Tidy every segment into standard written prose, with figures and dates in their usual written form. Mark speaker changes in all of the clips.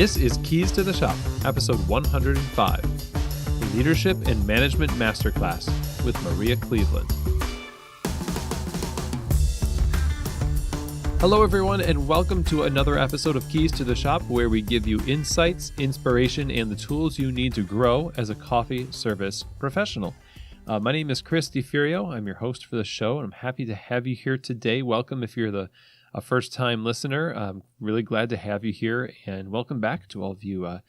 Speaker 1: This is Keys to the Shop, episode 105, the Leadership and Management Masterclass with Maria Cleveland. Hello, everyone, and welcome to another episode of Keys to the Shop, where we give you insights, inspiration, and the tools you need to grow as a coffee service professional. My name is Chris DiFurio. I'm your host for the show, and I'm happy to have you here today. Welcome if you're a first-time listener. I'm really glad to have you here, and welcome back to all of you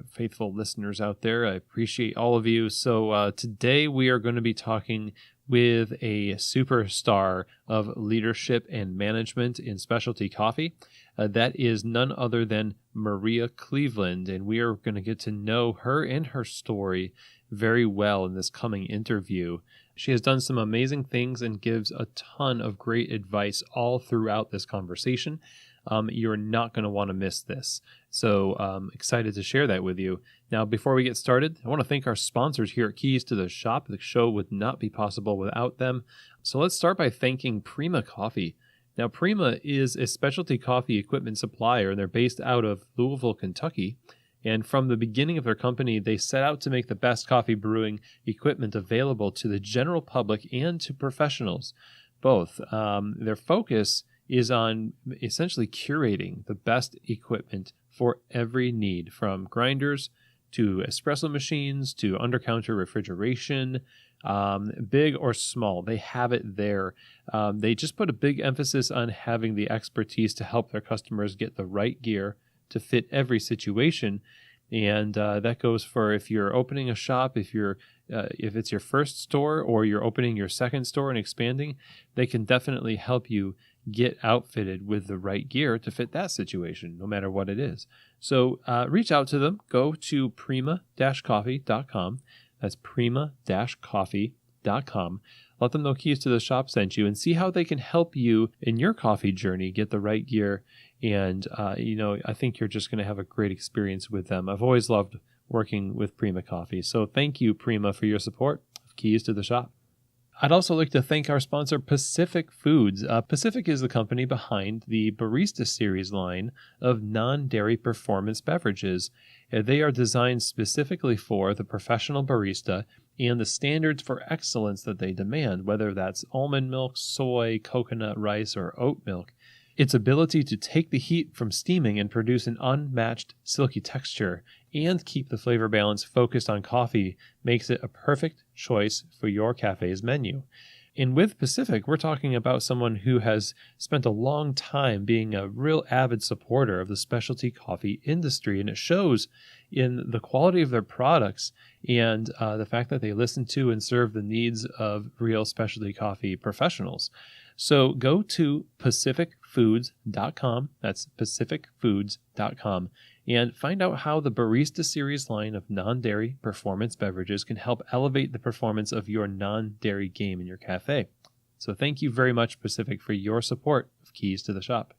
Speaker 1: faithful listeners out there. I appreciate all of you. So today we are going to be talking with a superstar of leadership and management in specialty coffee. That is none other than Maria Cleveland, and we are going to get to know her and her story very well in this coming interview. She has done some amazing things and gives a ton of great advice all throughout this conversation. You're not going to want to miss this. So excited to share that with you. Now, before we get started, I want to thank our sponsors here at Keys to the Shop. The show would not be possible without them. So let's start by thanking Prima Coffee. Now, Prima is a specialty coffee equipment supplier, and they're based out of Louisville, Kentucky. And from the beginning of their company, they set out to make the best coffee brewing equipment available to the general public and to professionals, both. Their focus is on essentially curating the best equipment for every need, from grinders to espresso machines to under-counter refrigeration, big or small. They have it there. They just put a big emphasis on having the expertise to help their customers get the right gear to fit every situation. And that goes for if you're opening a shop, if it's your first store or you're opening your second store and expanding, they can definitely help you get outfitted with the right gear to fit that situation, no matter what it is. So reach out to them. Go to prima-coffee.com. That's prima-coffee.com. Let them know Keys to the Shop sent you and see how they can help you in your coffee journey get the right gear. And, I think you're just going to have a great experience with them. I've always loved working with Prima Coffee. So thank you, Prima, for your support of Keys to the Shop. I'd also like to thank our sponsor, Pacific Foods. Pacific is the company behind the Barista Series line of non-dairy performance beverages. They are designed specifically for the professional barista and the standards for excellence that they demand, whether that's almond milk, soy, coconut, rice, or oat milk. Its ability to take the heat from steaming and produce an unmatched silky texture and keep the flavor balance focused on coffee makes it a perfect choice for your cafe's menu. And with Pacific, we're talking about someone who has spent a long time being a real avid supporter of the specialty coffee industry, and it shows in the quality of their products and the fact that they listen to and serve the needs of real specialty coffee professionals. So go to pacificfoods.com, that's pacificfoods.com, and find out how the Barista Series line of non-dairy performance beverages can help elevate the performance of your non-dairy game in your cafe. So thank you very much, Pacific, for your support of Keys to the Shop.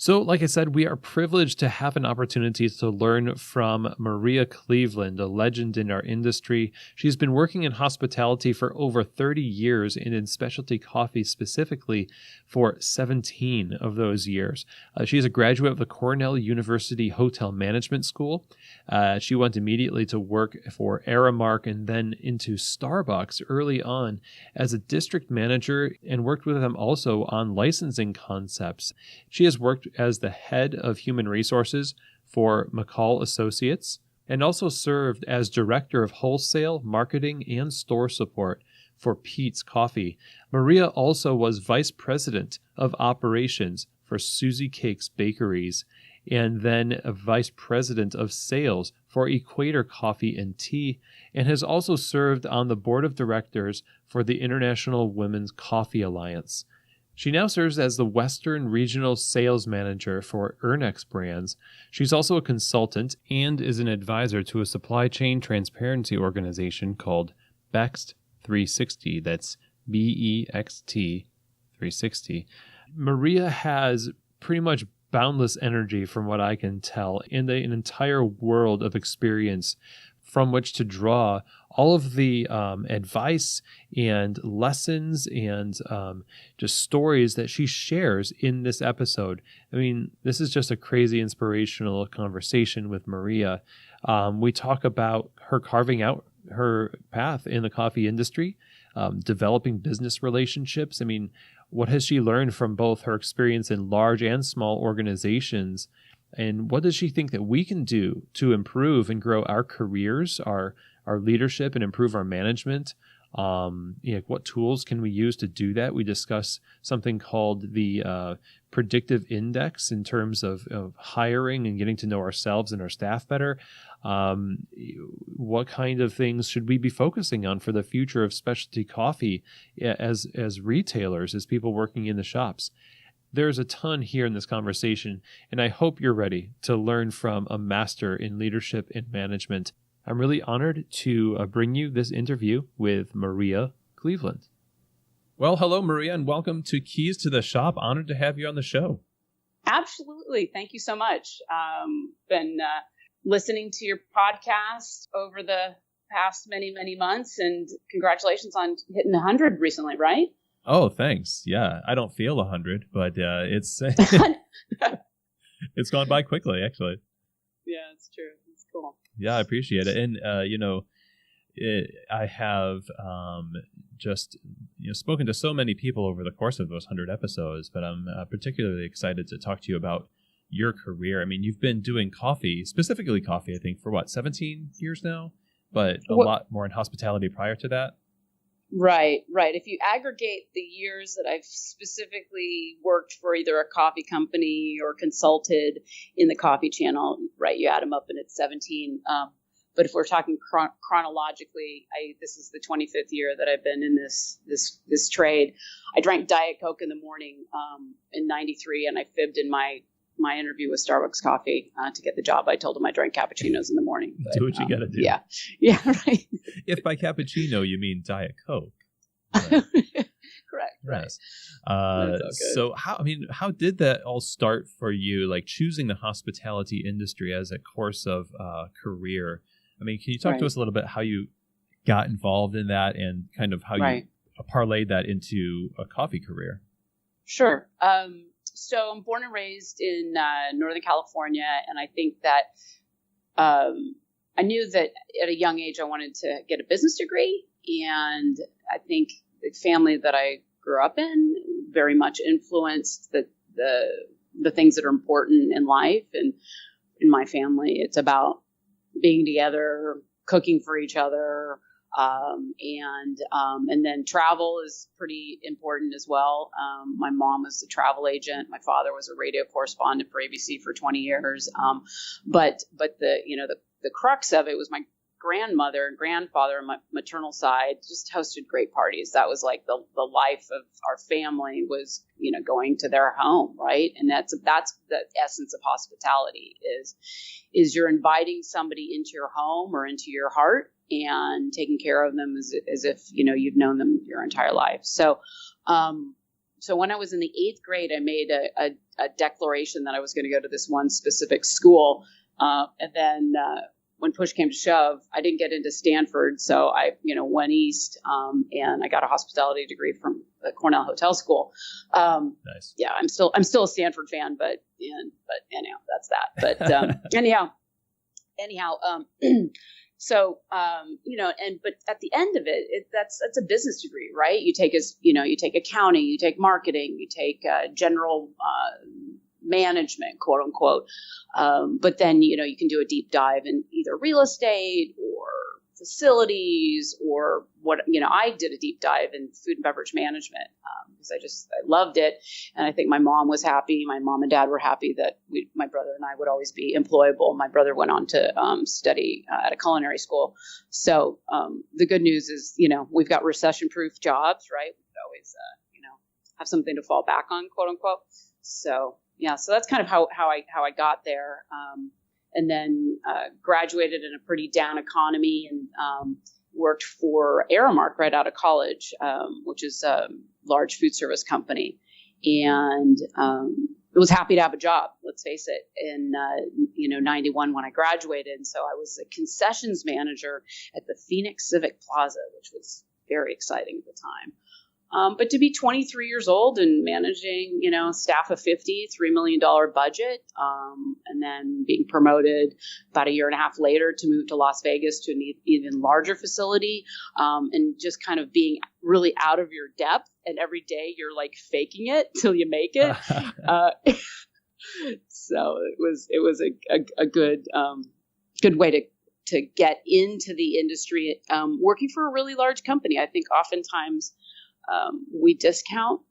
Speaker 1: So, like I said, we are privileged to have an opportunity to learn from Maria Cleveland, a legend in our industry. She's been working in hospitality for over 30 years and in specialty coffee specifically for 17 of those years. She's a graduate of the Cornell University Hotel Management School. She went immediately to work for Aramark and then into Starbucks early on as a district manager and worked with them also on licensing concepts. She has worked as the head of human resources for McCall Associates and also served as director of wholesale, marketing, and store support for Peet's Coffee. Maria also was vice president of operations for Susie Cakes Bakeries and then a vice president of sales for Equator Coffee and Tea, and has also served on the board of directors for the International Women's Coffee Alliance. She now serves as the Western Regional Sales Manager for Ernex Brands. She's also a consultant and is an advisor to a supply chain transparency organization called BEXT 360. That's BEXT 360. Maria has pretty much boundless energy from what I can tell, and an entire world of experience from which to draw all of the advice and lessons and just stories that she shares in this episode. I mean, this is just a crazy inspirational conversation with Maria. We talk about her carving out her path in the coffee industry, developing business relationships. I mean, what has she learned from both her experience in large and small organizations? And what does she think that we can do to improve and grow our careers, our leadership, and improve our management? What tools can we use to do that? We discuss something called the predictive index in terms of hiring and getting to know ourselves and our staff better. What kind of things should we be focusing on for the future of specialty coffee as retailers, as people working in the shops? There's a ton here in this conversation, and I hope you're ready to learn from a master in leadership and management. I'm really honored to bring you this interview with Maria Cleaveland. Well, hello, Maria, and welcome to Keys to the Shop. Honored to have you on the show.
Speaker 2: Absolutely. Thank you so much. Been listening to your podcast over the past many, many months, and congratulations on hitting 100 recently, right?
Speaker 1: Oh, thanks. Yeah, I don't feel 100, but it's it's gone by quickly, actually.
Speaker 2: Yeah, it's true. It's cool.
Speaker 1: Yeah, I appreciate it. And, I have just spoken to so many people over the course of those 100 episodes, but I'm particularly excited to talk to you about your career. I mean, you've been doing coffee, specifically coffee, I think, for 17 years now, but a lot more in hospitality prior to that.
Speaker 2: Right. If you aggregate the years that I've specifically worked for either a coffee company or consulted in the coffee channel, right, you add them up and it's 17. But if we're talking chronologically, this is the 25th year that I've been in this trade. I drank Diet Coke in the morning in '93, and I fibbed in my interview with Starbucks Coffee to get the job. I told them I drank cappuccinos in the morning. But,
Speaker 1: do what you got to do.
Speaker 2: Yeah, right.
Speaker 1: If by cappuccino you mean Diet Coke.
Speaker 2: Right. Correct.
Speaker 1: Yes. So how did that all start for you? Like choosing the hospitality industry as a course of career. I mean, can you talk to us a little bit how you got involved in that and kind of how you parlayed that into a coffee career?
Speaker 2: Sure. So I'm born and raised in Northern California, and I think that I knew that at a young age I wanted to get a business degree, and I think the family that I grew up in very much influenced the things that are important in life. And in my family, it's about being together, cooking for each other, and then travel is pretty important as well. My mom was a travel agent. My father was a radio correspondent for ABC for 20 years. But the crux of it was my grandmother and grandfather on my maternal side just hosted great parties. That was like the life of our family was, going to their home. Right. And that's the essence of hospitality is you're inviting somebody into your home or into your heart and taking care of them as if, you've known them your entire life. So when I was in the 8th grade, I made a declaration that I was going to go to this one specific school. And then, when push came to shove, I didn't get into Stanford. So I, went east, and I got a hospitality degree from the Cornell Hotel School.
Speaker 1: Nice.
Speaker 2: Yeah, I'm still a Stanford fan, but anyhow, that's that. But, anyhow, so, but at the end of it, that's a business degree, right? You take accounting, you take marketing, you take, general, management, quote unquote. But then, you can do a deep dive in either real estate or facilities or what, I did a deep dive in food and beverage management, because I loved it. And I think my mom was happy. My mom and dad were happy that my brother and I would always be employable. My brother went on to study at a culinary school. So the good news is, we've got recession-proof jobs, right? We could always, have something to fall back on, quote unquote. So yeah, so that's kind of how I got there, and then graduated in a pretty down economy and worked for Aramark right out of college, which is a large food service company. And was happy to have a job, let's face it, in 91 when I graduated. And so I was a concessions manager at the Phoenix Civic Plaza, which was very exciting at the time. But to be 23 years old and managing, staff of 50, $3 million budget, and then being promoted about a year and a half later to move to Las Vegas to an even larger facility, and just kind of being really out of your depth. And every day you're like faking it till you make it. So it was a good way to get into the industry, working for a really large company. I think oftentimes we discount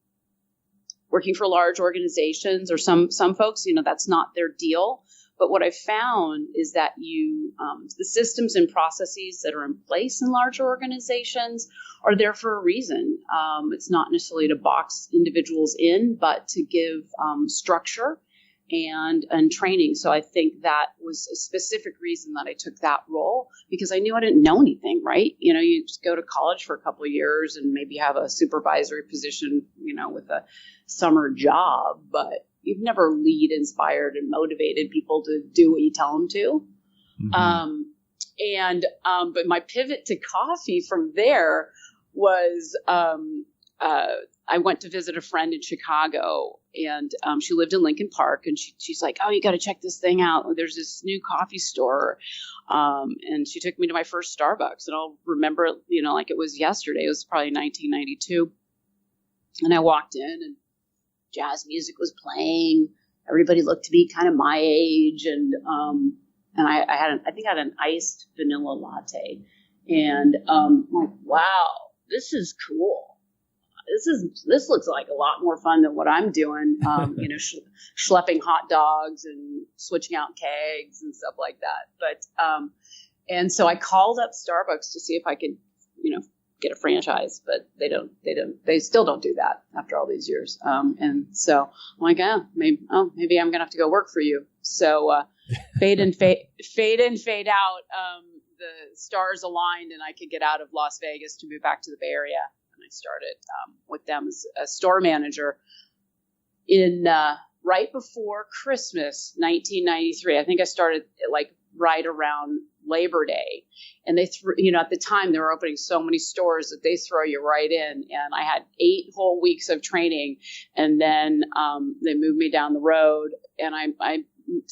Speaker 2: working for large organizations, or some folks, that's not their deal. But what I found is that the systems and processes that are in place in larger organizations are there for a reason. It's not necessarily to box individuals in, but to give structure and training. So I think that was a specific reason that I took that role, because I knew I didn't know anything, right? You just go to college for a couple of years and maybe have a supervisory position, with a summer job, but you've never lead, inspired, and motivated people to do what you tell them to. Mm-hmm. But my pivot to coffee from there was, I went to visit a friend in Chicago, and she lived in Lincoln Park, and she's like, "Oh, you got to check this thing out. There's this new coffee store." And she took me to my first Starbucks, and I'll remember it, like it was yesterday. It was probably 1992. And I walked in, and jazz music was playing. Everybody looked to be kind of my age, and I think I had an iced vanilla latte, and I'm like, wow, this is cool. This looks like a lot more fun than what I'm doing, schlepping hot dogs and switching out kegs and stuff like that. But and so I called up Starbucks to see if I could, get a franchise, but they still don't do that after all these years. And so I'm like, maybe I'm gonna have to go work for you. So fade in, fade out. The stars aligned, and I could get out of Las Vegas to move back to the Bay Area. And I started with them as a store manager in right before Christmas, 1993. I think I started like right around Labor Day, and they at the time they were opening so many stores that they throw you right in. And I had 8 whole weeks of training, and then they moved me down the road, and I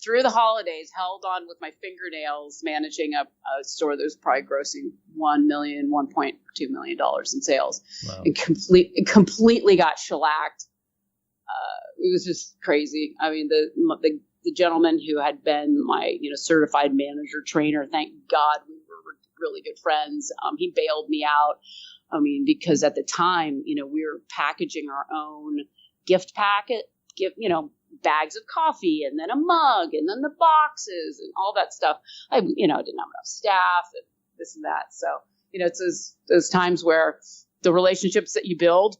Speaker 2: through the holidays held on with my fingernails, managing a store that was probably grossing $1.2 million in sales. Wow. And completely got shellacked. It was just crazy. I mean, the gentleman who had been my certified manager trainer, thank God we were really good friends. He bailed me out. I mean, because at the time, we were packaging our own gift packet, bags of coffee, and then a mug, and then the boxes and all that stuff. I didn't have enough staff and this and that. So, it's those times where the relationships that you build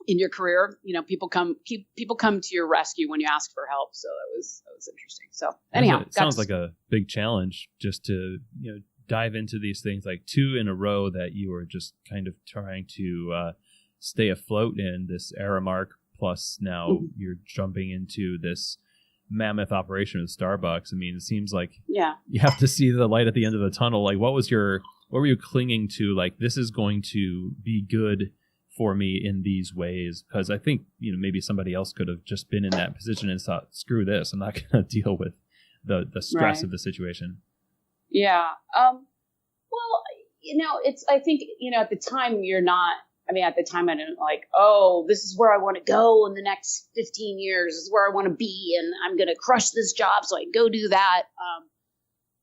Speaker 2: in your career, people come to your rescue when you ask for help. So that was interesting. So anyhow,
Speaker 1: it sounds like a big challenge just to, dive into these things, like 2 in a row that you were just kind of trying to stay afloat in this era mark. Plus now you're jumping into this mammoth operation with Starbucks. I mean, it seems like you have to see the light at the end of the tunnel. Like, what were you clinging to? Like, this is going to be good for me in these ways. Because I think, maybe somebody else could have just been in that position and thought, screw this, I'm not going to deal with the stress of the situation.
Speaker 2: Yeah. Well, I think, at the time you're not, at the time I didn't like, oh, this is where I want to go in the next 15 years. This is where I want to be, and I'm going to crush this job so I can go do that.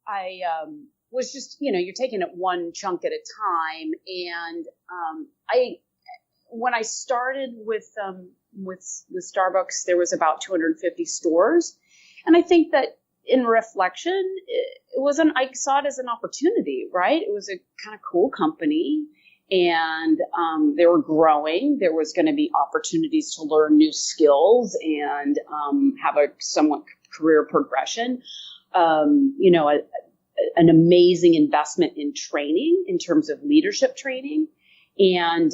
Speaker 2: I was just, you're taking it one chunk at a time. And when I started with Starbucks, there was about 250 stores. And I think that in reflection, I saw it as an opportunity, right? It was a kind of cool company. And they were growing. There was going to be opportunities to learn new skills and have a somewhat career progression. An amazing investment in training in terms of leadership training, and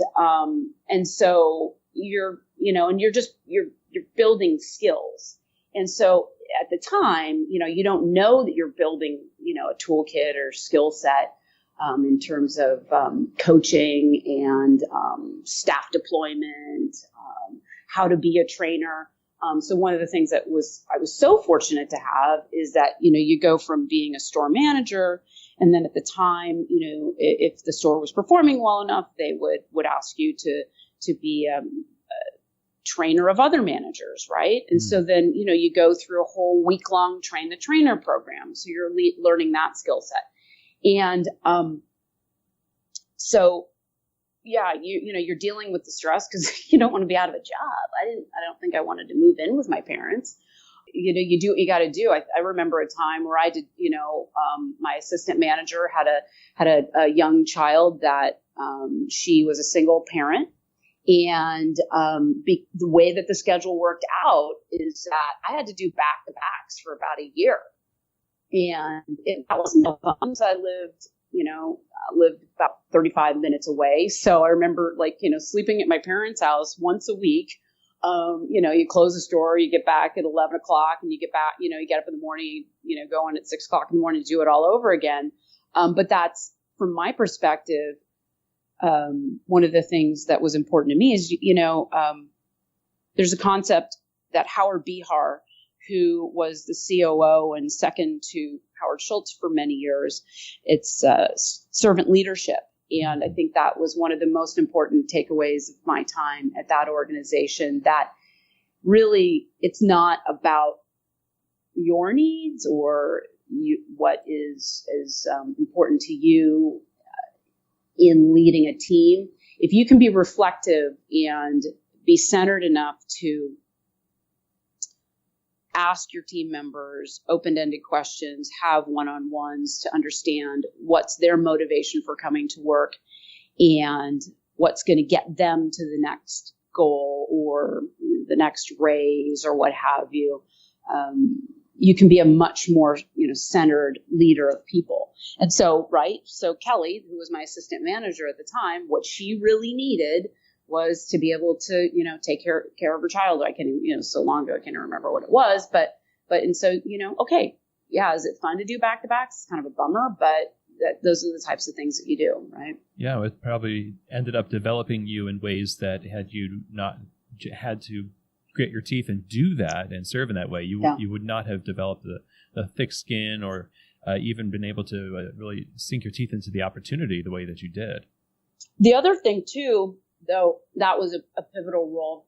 Speaker 2: so you're building skills. And so at the time, you don't know that you're building, a toolkit or skill set in terms of coaching and staff deployment, how to be a trainer. So one of the things that I was so fortunate to have is that, you go from being a store manager, and then at the time, if the store was performing well enough, they would ask you to be a trainer of other managers, right? And so then, you go through a whole week-long train the trainer program. So you're learning that skill set. And so yeah, you're dealing with the stress because you don't want to be out of a job. I don't think I wanted to move in with my parents. You do what you got to do. I remember a time where I did, my assistant manager had a young child that she was a single parent. And the way that the schedule worked out is that I had to do back-to-backs for about a year. And that wasn't no fun. So I lived about 35 minutes away. So I remember sleeping at my parents' house once a week. You close the store, you get back at 11 o'clock and you get back, you get up in the morning, go in at 6 o'clock in the morning to do it all over again. But that's, from my perspective, one of the things that was important to me is, there's a concept that Howard Behar, who was the COO and second to Howard Schultz for many years, it's servant leadership. And I think that was one of the most important takeaways of my time at that organization, that really it's not about your needs or what is important to you in leading a team. If you can be reflective and be centered enough to ask your team members open-ended questions, have one-on-ones to understand what's their motivation for coming to work and what's going to get them to the next goal or the next raise or what have you, you can be a much more, centered leader of people. And so, so Kelly, who was my assistant manager at the time, what she really needed was to be able to, take care of her child. I can, so long ago, I can't remember what it was, but, and so, okay, yeah, is it fun to do back-to-backs? It's kind of a bummer, but those are the types of things that you do, right?
Speaker 1: Yeah, it probably ended up developing you in ways that had you not had to grit your teeth and do that and serve in that way, you would not have developed the thick skin or even been able to really sink your teeth into the opportunity the way that you did.
Speaker 2: The other thing, too, though, that was a pivotal role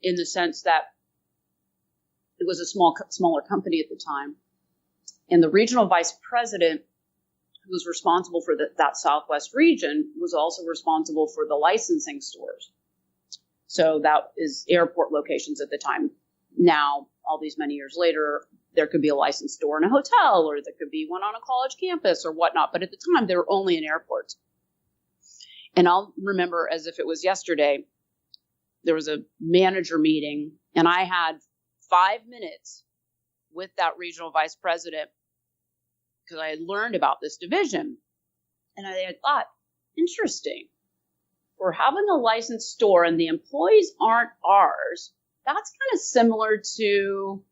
Speaker 2: in the sense that it was a smaller company at the time. And the regional vice president, who was responsible for that Southwest region, was also responsible for the licensing stores. So that is airport locations at the time. Now, all these many years later, there could be a licensed store in a hotel, or there could be one on a college campus or whatnot. But at the time, they were only in airports. And I'll remember as if it was yesterday, there was a manager meeting, and I had 5 minutes with that regional vice president because I had learned about this division. And I had thought, interesting. We're having a licensed store and the employees aren't ours. That's kind of similar to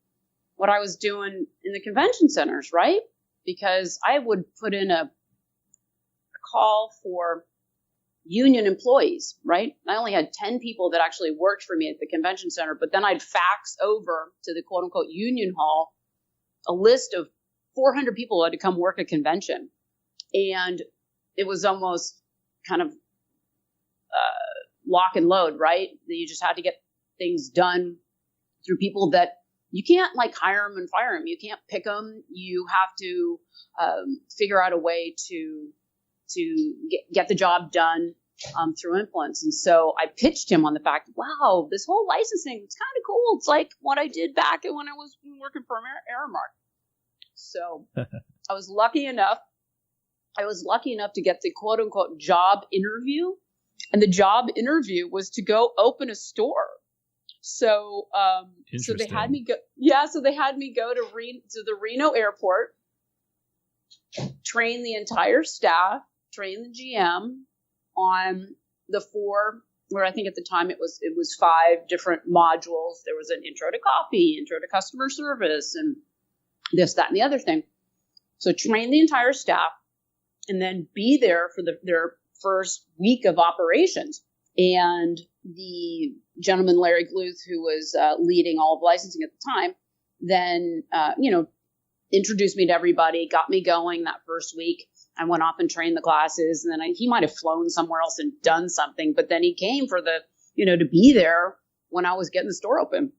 Speaker 2: what I was doing in the convention centers, right? Because I would put in a call for union employees, right? I only had 10 people that actually worked for me at the convention center, but then I'd fax over to the quote unquote union hall a list of 400 people who had to come work a convention. And it was almost kind of lock and load, right? You just had to get things done through people that you can't hire them and fire them. You can't pick them. You have to figure out a way to get the job done through influence. And so I pitched him on the fact, wow, this whole licensing, it's kind of cool. It's like what I did back when I was working for Aramark. So I was lucky enough to get the quote unquote job interview. And the job interview was to go open a store. So, so they had me go. Yeah, so they had me go to the Reno airport, train the entire staff, train the GM on the 4 where I think at the time it was 5 different modules. There was an intro to coffee, intro to customer service, and this, that, and the other thing. So train the entire staff and then be there for their first week of operations. And the gentleman, Larry Gluth, who was leading all of licensing at the time, then, introduced me to everybody, got me going that first week. I went off and trained the classes, and then he might have flown somewhere else and done something, but then he came for to be there when I was getting the store open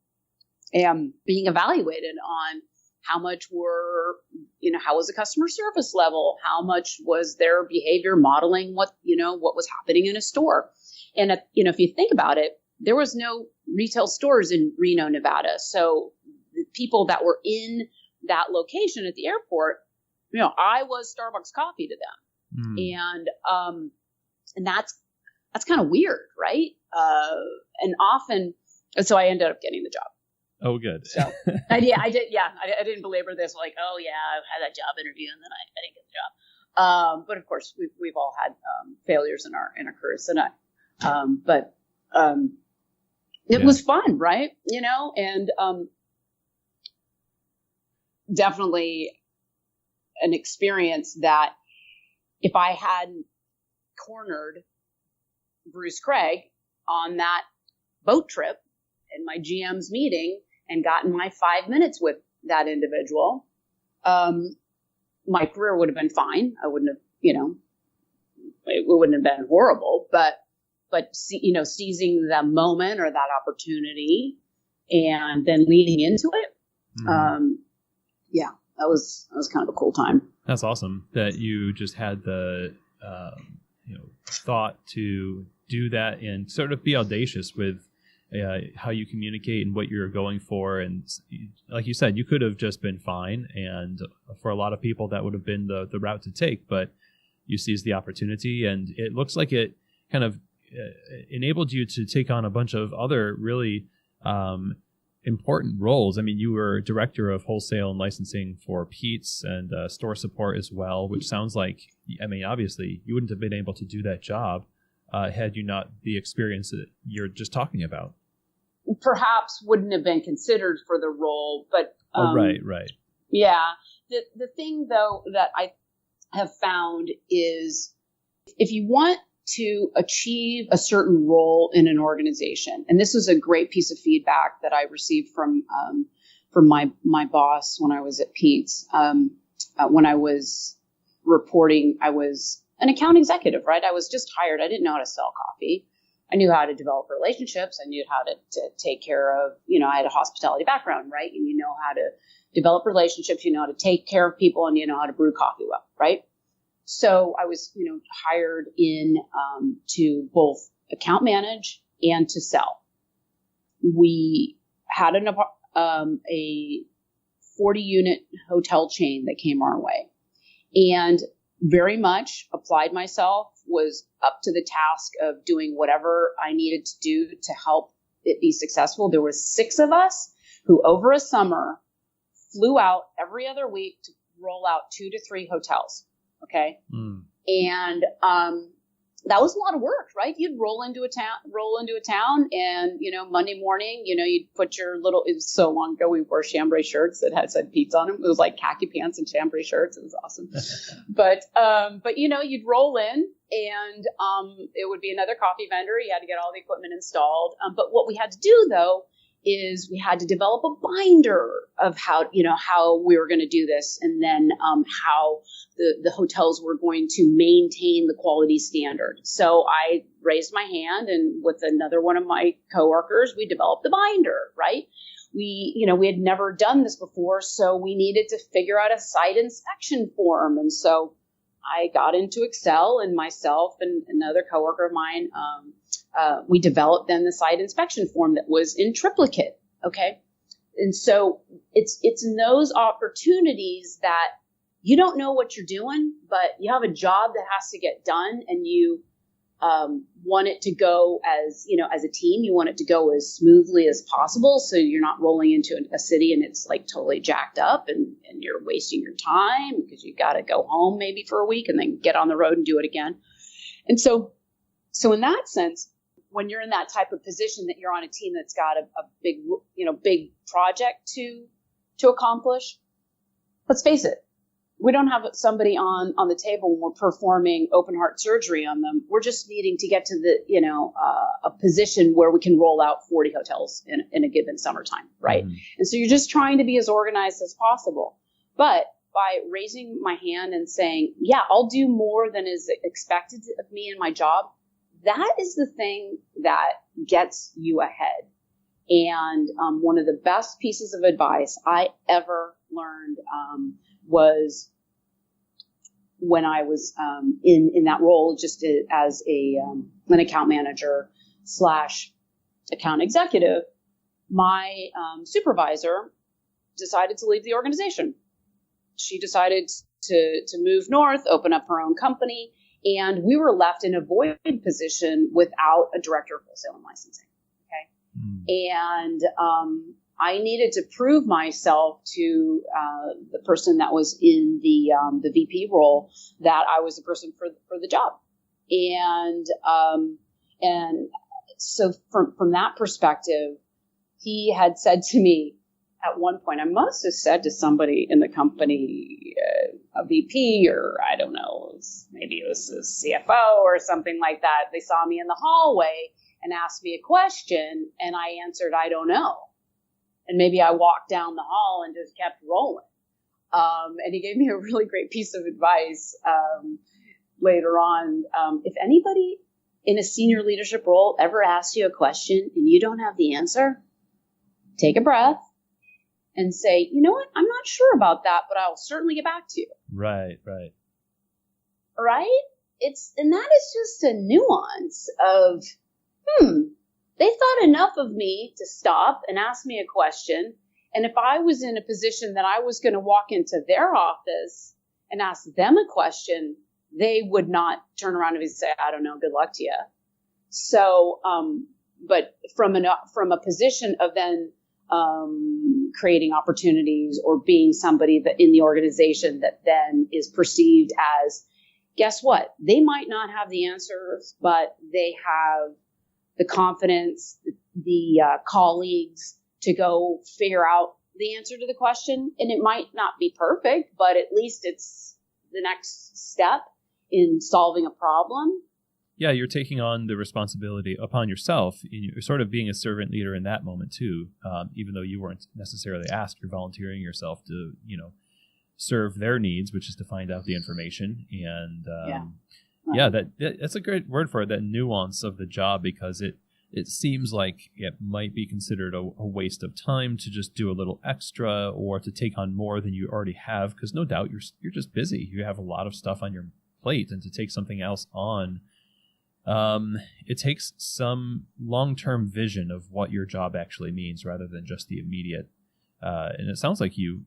Speaker 2: and being evaluated on how much how was the customer service level? How much was their behavior modeling what was happening in a store? And, if you think about it, there was no retail stores in Reno, Nevada. So the people that were in that location at the airport, I was Starbucks coffee to them. And that's kind of weird, right? So I ended up getting the job.
Speaker 1: Oh, good.
Speaker 2: So I did. Yeah. I didn't belabor this like, oh yeah, I had that job interview and then I didn't get the job. But of course we've all had failures in our careers. It was fun, right? And definitely an experience that if I hadn't cornered Bruce Craig on that boat trip in my GM's meeting and gotten my 5 minutes with that individual, my career would have been fine. I wouldn't have, it wouldn't have been horrible, but seizing the moment or that opportunity and then leaning into it. That was kind of a cool time.
Speaker 1: That's awesome that you just had the, thought to do that and sort of be audacious with how you communicate and what you're going for. And like you said, you could have just been fine. And for a lot of people, that would have been the route to take, but you seized the opportunity, and it looks like it kind of enabled you to take on a bunch of other really important roles. I mean, you were director of wholesale and licensing for Pete's and store support as well, which sounds like, obviously you wouldn't have been able to do that job had you not the experience that you're just talking about.
Speaker 2: Perhaps wouldn't have been considered for the role, but
Speaker 1: right.
Speaker 2: Yeah. The thing though that I have found is if you want to achieve a certain role in an organization, and this was a great piece of feedback that I received from my boss when I was at Pete's. When I was reporting, I was an account executive, right? I was just hired. I didn't know how to sell coffee. I knew how to develop relationships. I knew how to take care of, I had a hospitality background, right? And you know how to develop relationships, you know how to take care of people, and you know how to brew coffee well, right? So I was, hired in to both account manage and to sell. We had a 40-unit hotel chain that came our way, and very much applied myself, was up to the task of doing whatever I needed to do to help it be successful. There were 6 of us who over a summer flew out every other week to roll out 2 to 3 hotels. Okay. And, that was a lot of work, right? You'd roll into a town and, Monday morning, you'd put your little, it was so long ago, we wore chambray shirts that said Pete's on them. It was like khaki pants and chambray shirts. It was awesome. But you'd roll in and, it would be another coffee vendor. You had to get all the equipment installed. But what we had to do though, is we had to develop a binder of how we were going to do this, and then how the hotels were going to maintain the quality standard. So I raised my hand, and with another one of my coworkers, we developed the binder, right? We had never done this before, so we needed to figure out a site inspection form. And so I got into Excel, and myself and another coworker of mine, we developed then the site inspection form that was in triplicate. Okay. And so it's in those opportunities that you don't know what you're doing, but you have a job that has to get done, and you want it to go as a team, you want it to go as smoothly as possible. So you're not rolling into a city and it's like totally jacked up and you're wasting your time because you got to go home maybe for a week and then get on the road and do it again. And so in that sense, when you're in that type of position that you're on a team that's got a big, big project to accomplish, let's face it, we don't have somebody on the table when we're performing open heart surgery on them. We're just needing to get to the, a position where we can roll out 40 hotels in a given summertime, right? Mm-hmm. And so you're just trying to be as organized as possible. But by raising my hand and saying, yeah, I'll do more than is expected of me in my job, that is the thing that gets you ahead. And one of the best pieces of advice I ever learned was when I was in that role, just as an account manager / account executive. My supervisor decided to leave the organization. She decided to move north, open up her own company, and we were left in a void position without a director of wholesale and licensing. Okay, and I needed to prove myself to the person that was in the VP role that I was the person for the job, and so from that perspective, he had said to me at one point, I must have said to somebody in the company, a VP, or I don't know, maybe it was a CFO or something like that. They saw me in the hallway and asked me a question, and I answered, I don't know. And maybe I walked down the hall and just kept rolling. And he gave me a really great piece of advice later on. If anybody in a senior leadership role ever asks you a question and you don't have the answer, take a breath and say, you know what, I'm not sure about that, but I'll certainly get back to you.
Speaker 1: Right.
Speaker 2: Right? And that is just a nuance of, they thought enough of me to stop and ask me a question. And if I was in a position that I was going to walk into their office and ask them a question, they would not turn around and say, I don't know, good luck to you. So, but from a position of then creating opportunities or being somebody that in the organization that then is perceived as, guess what? They might not have the answers, but they have the confidence, the colleagues to go figure out the answer to the question. And it might not be perfect, but at least it's the next step in solving a problem.
Speaker 1: Yeah, you're taking on the responsibility upon yourself. You're sort of being a servant leader in that moment too. Even though you weren't necessarily asked, you're volunteering yourself to, serve their needs, which is to find out the information. And that's a great word for it, that nuance of the job, because it seems like it might be considered a waste of time to just do a little extra or to take on more than you already have, because no doubt you're just busy. You have a lot of stuff on your plate, and to take something else on, it takes some long-term vision of what your job actually means rather than just the immediate. And it sounds like you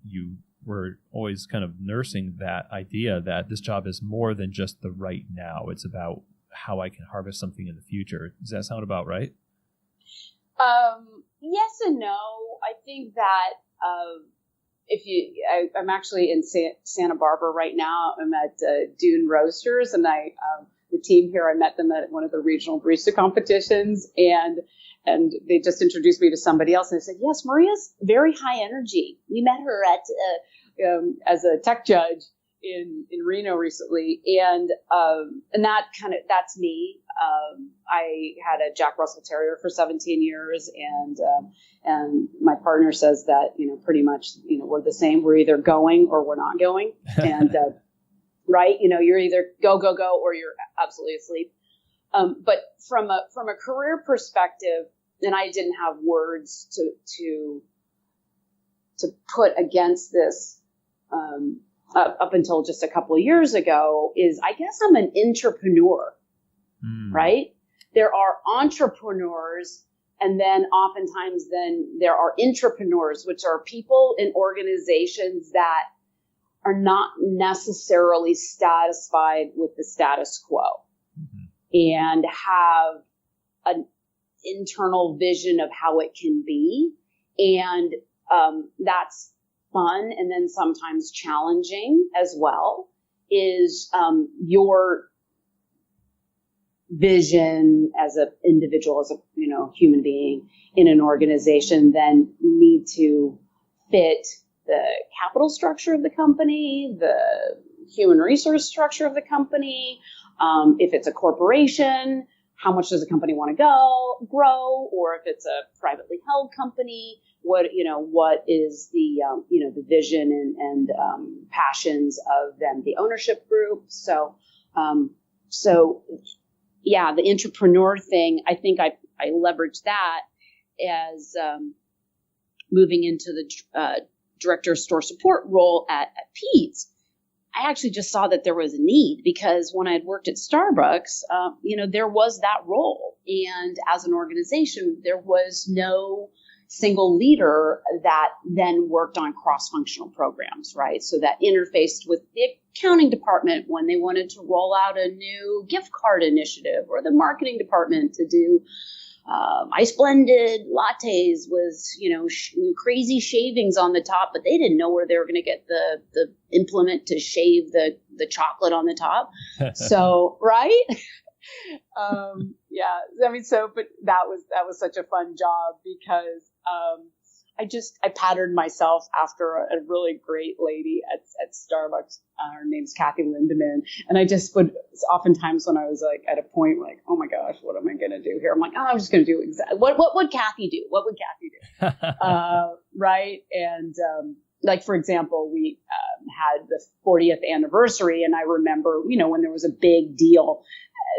Speaker 1: were always kind of nursing that idea that this job is more than just the right now. It's about how I can harvest something in the future. Does that sound about right?
Speaker 2: Yes and no. I think that I'm actually in Santa Barbara right now. I'm at Dune Roasters, and the team here, I met them at one of the regional barista competitions, and they just introduced me to somebody else, and I said, yes, Maria's very high energy. We met her at as a tech judge in Reno recently, and that's me. I had a Jack Russell Terrier for 17 years, and my partner says that pretty much we're the same. We're either going or we're not going, and right, you're either go or you're absolutely asleep. But from a career perspective, and I didn't have words to put against this up until just a couple of years ago, is I guess I'm an entrepreneur, right? There are entrepreneurs, and then oftentimes there are intrapreneurs, which are people in organizations that are not necessarily satisfied with the status quo and have an internal vision of how it can be. And that's fun, and then sometimes challenging as well, is your vision as an individual, as a human being in an organization, then need to fit the capital structure of the company, the human resource structure of the company. If it's a corporation, how much does the company want to grow? Or if it's a privately held company, what is the the vision and passions of then the ownership group? So yeah, the entrepreneur thing, I think I leveraged that as moving into the director of store support role at Pete's. I actually just saw that there was a need, because when I had worked at Starbucks, there was that role. And as an organization, there was no single leader that then worked on cross-functional programs, right? So that interfaced with the accounting department when they wanted to roll out a new gift card initiative, or the marketing department to do ice blended lattes with, crazy shavings on the top, but they didn't know where they were going to get the implement to shave the chocolate on the top. So, right. Yeah, but that was such a fun job, because I patterned myself after a really great lady at Starbucks. Her name's Kathy Lindemann. And I just would, oftentimes when I was like at a point like, oh my gosh, what am I going to do here? I'm like, I'm just going to do exactly what would Kathy do? What would Kathy do? Right. And, like, for example, we had the 40th anniversary, and I remember, when there was a big deal,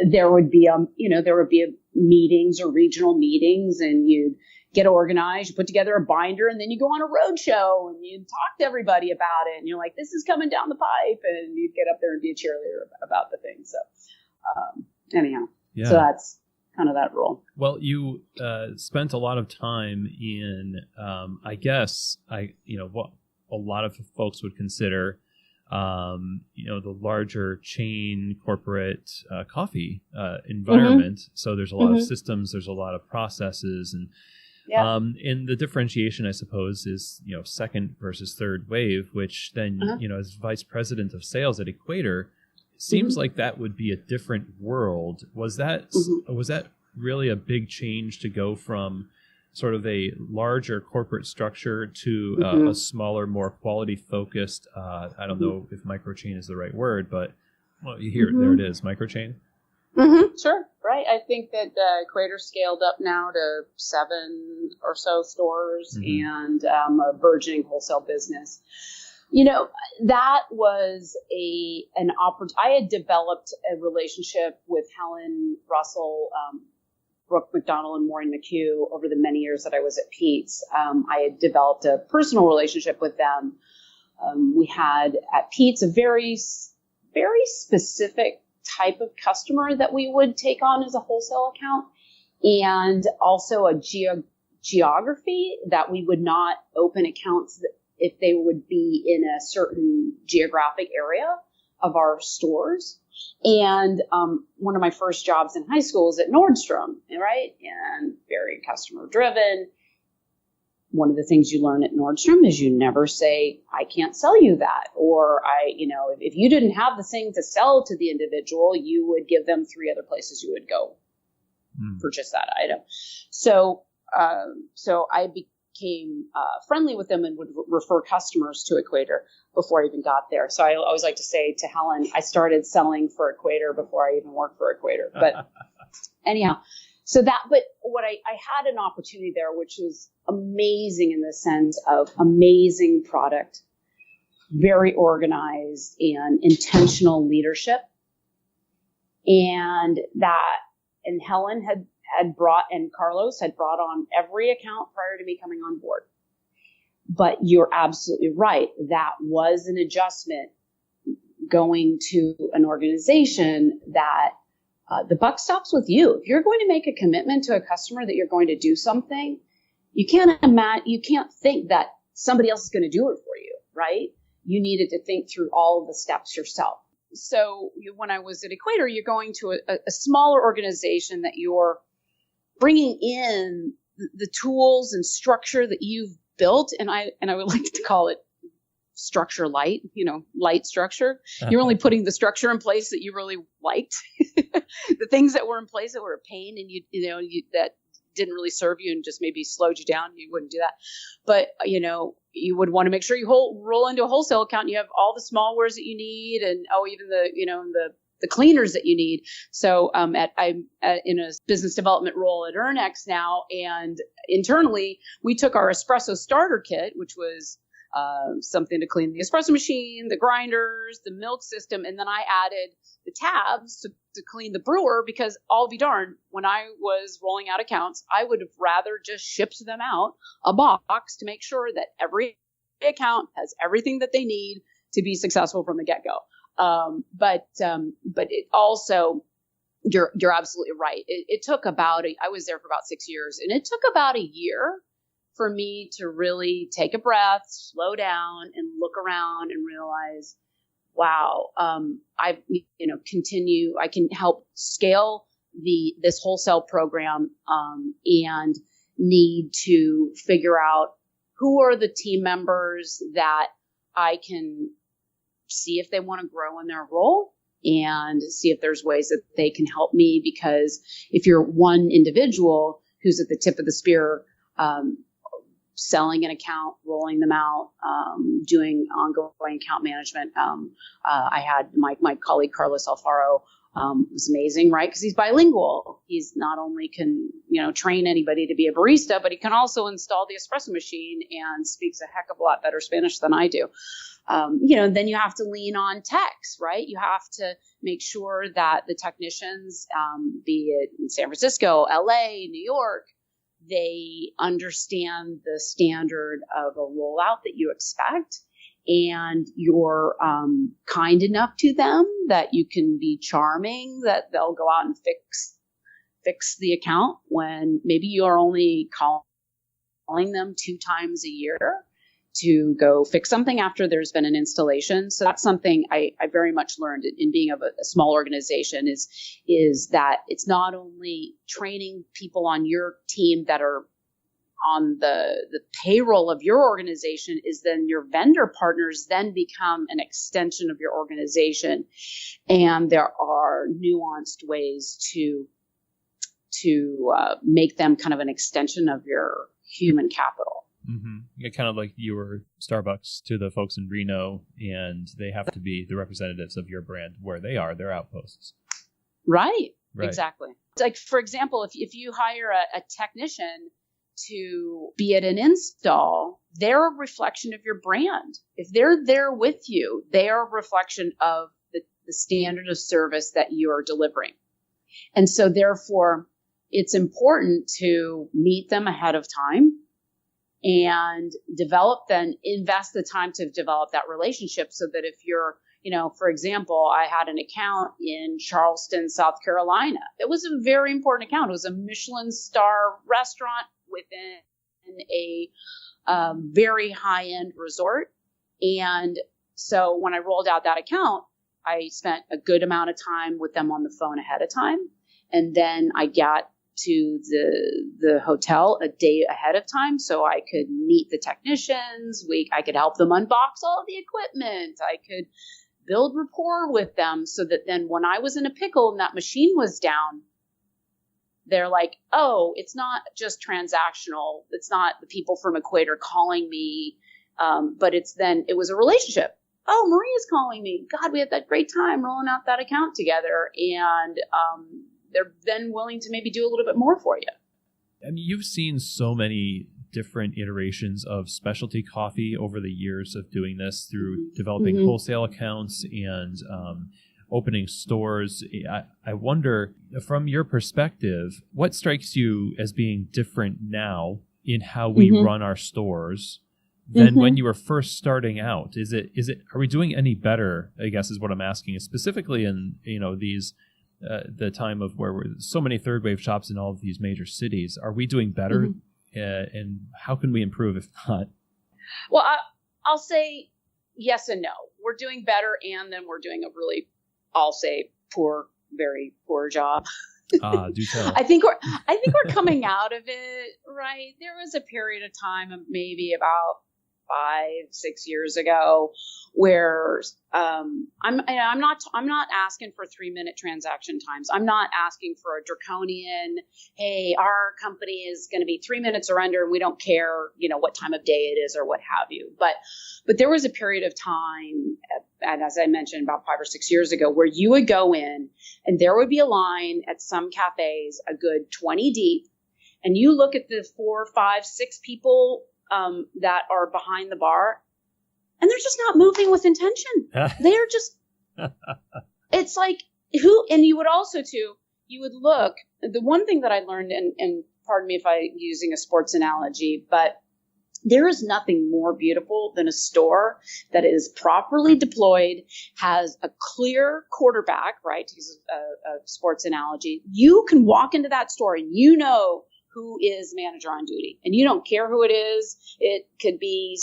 Speaker 2: there would be meetings or regional meetings, and you'd get organized, you put together a binder, and then you go on a road show and you talk to everybody about it. And you're like, this is coming down the pipe, and you'd get up there and be a cheerleader about the thing. So, anyhow, So that's kind of that role.
Speaker 1: Well, you spent a lot of time in, what a lot of folks would consider, the larger chain corporate coffee environment. Mm-hmm. So there's a lot of systems, there's a lot of processes, and the differentiation, I suppose, is second versus third wave, which then as vice president of sales at Equator, it seems like that would be a different world. Was that really a big change to go from sort of a larger corporate structure to a smaller, more quality-focused, I don't know if Microchain is the right word, but there it is, Microchain?
Speaker 2: Sure, right. I think that Equator scaled up now to 7 or so stores and a burgeoning wholesale business. That was an opportunity. I had developed a relationship with Helen Russell, Brooke McDonald, and Maureen McHugh over the many years that I was at Pete's. I had developed a personal relationship with them. We had at Pete's a very, very specific type of customer that we would take on as a wholesale account, and also a geography that we would not open accounts if they would be in a certain geographic area of our stores. And one of my first jobs in high school was at Nordstrom, right? And very customer driven. One of the things you learn at Nordstrom is you never say, I can't sell you that. Or if you didn't have the thing to sell to the individual, you would give them 3 other places you would go purchase that item. So I became friendly with them and would refer customers to Equator before I even got there. So I always like to say to Helen, I started selling for Equator before I even worked for Equator. But anyhow, but what I had an opportunity there, which was amazing in the sense of amazing product, very organized and intentional leadership. And Helen had brought, and Carlos had brought on every account prior to me coming on board. But you're absolutely right. That was an adjustment going to an organization that the buck stops with you. If you're going to make a commitment to a customer that you're going to do something, you can't think that somebody else is going to do it for you, right? You needed to think through all of the steps yourself. So when I was at Equator, you're going to a smaller organization that you're bringing in the tools and structure that you've built, and I would like to call it structure light, light structure. You're only putting the structure in place that you really liked, the the things that were in place that were a pain and that didn't really serve you and just maybe slowed you down, you wouldn't do that. But, you would want to make sure you roll into a wholesale account and you have all the small wares that you need and, even the cleaners that you need. So I'm in a business development role at Ernex now, and internally we took our espresso starter kit, which was something to clean the espresso machine, the grinders, the milk system, and then I added the tabs to clean the brewer, because I'll be darned, when I was rolling out accounts, I would have rather just shipped them out a box to make sure that every account has everything that they need to be successful from the get-go. But it also, you're absolutely right. It took I was there for about 6 years, and it took about a year for me to really take a breath, slow down, and look around and realize, wow, I can help scale this wholesale program, and need to figure out who are the team members that I can see if they want to grow in their role and see if there's ways that they can help me. Because if you're one individual who's at the tip of the spear, selling an account, rolling them out, doing ongoing account management. I had my colleague, Carlos Alfaro, was amazing, right? Because he's bilingual. He's not only can, train anybody to be a barista, but he can also install the espresso machine and speaks a heck of a lot better Spanish than I do. Then you have to lean on techs, right? You have to make sure that the technicians, be it in San Francisco, LA, New York, they understand the standard of a rollout that you expect, and you're kind enough to them that you can be charming, that they'll go out and fix the account when maybe you're only calling them 2 times a year to go fix something after there's been an installation. So that's something I very much learned in being of a small organization is that it's not only training people on your team that are on the payroll of your organization, is then your vendor partners then become an extension of your organization. And there are nuanced ways to make them kind of an extension of your human capital.
Speaker 1: Mm-hmm. Yeah, kind of like you were Starbucks to the folks in Reno, and they have to be the representatives of your brand where they are, their outposts. Right.
Speaker 2: Exactly. Like, for example, if you hire a technician to be at an install, they're a reflection of your brand. If they're there with you, they are a reflection of the standard of service that you're delivering. And so therefore, it's important to meet them ahead of time and invest the time to develop that relationship, so that if you're, for example, I had an account in Charleston, South Carolina. It was a very important account. It was a Michelin star restaurant within a very high-end resort. And so when I rolled out that account, I spent a good amount of time with them on the phone ahead of time. And then I got to the hotel a day ahead of time so I could meet the technicians. I could help them unbox all of the equipment. I could build rapport with them, so that then when I was in a pickle and that machine was down, they're like, oh, it's not just transactional. It's not the people from Equator calling me, but it was a relationship. Oh, Maria's calling me. God, we had that great time rolling out that account together. And they're then willing to maybe do a little bit more for you.
Speaker 1: I mean, you've seen so many different iterations of specialty coffee over the years of doing this, through developing wholesale accounts and opening stores. I wonder, from your perspective, what strikes you as being different now in how we run our stores than when you were first starting out? Are we doing any better, I guess is what I'm asking, specifically in, these the time of where we're so many third wave shops in all of these major cities. Are we doing better? And how can we improve if not?
Speaker 2: Well, I'll say yes and no. We're doing better, and then we're doing a really, I'll say, very poor job.
Speaker 1: Do tell.
Speaker 2: I think we're coming out of it, right? There was a period of time of maybe about 5-6 years ago, where I'm not asking for 3-minute transaction times. I'm not asking for a draconian, hey, our company is going to be 3 minutes or under, and we don't care, what time of day it is or what have you. But there was a period of time, and as I mentioned, about 5 or 6 years ago, where you would go in and there would be a line at some cafes, a good 20 deep, and you look at the 4, 5, 6 people that are behind the bar, and they're just not moving with intention. They're just, it's like and you would also you would look, the one thing that I learned, and pardon me if I'm using a sports analogy, but there is nothing more beautiful than a store that is properly deployed, has a clear quarterback, right? To use a sports analogy. You can walk into that store and who is manager on duty, and you don't care who it is. It could be,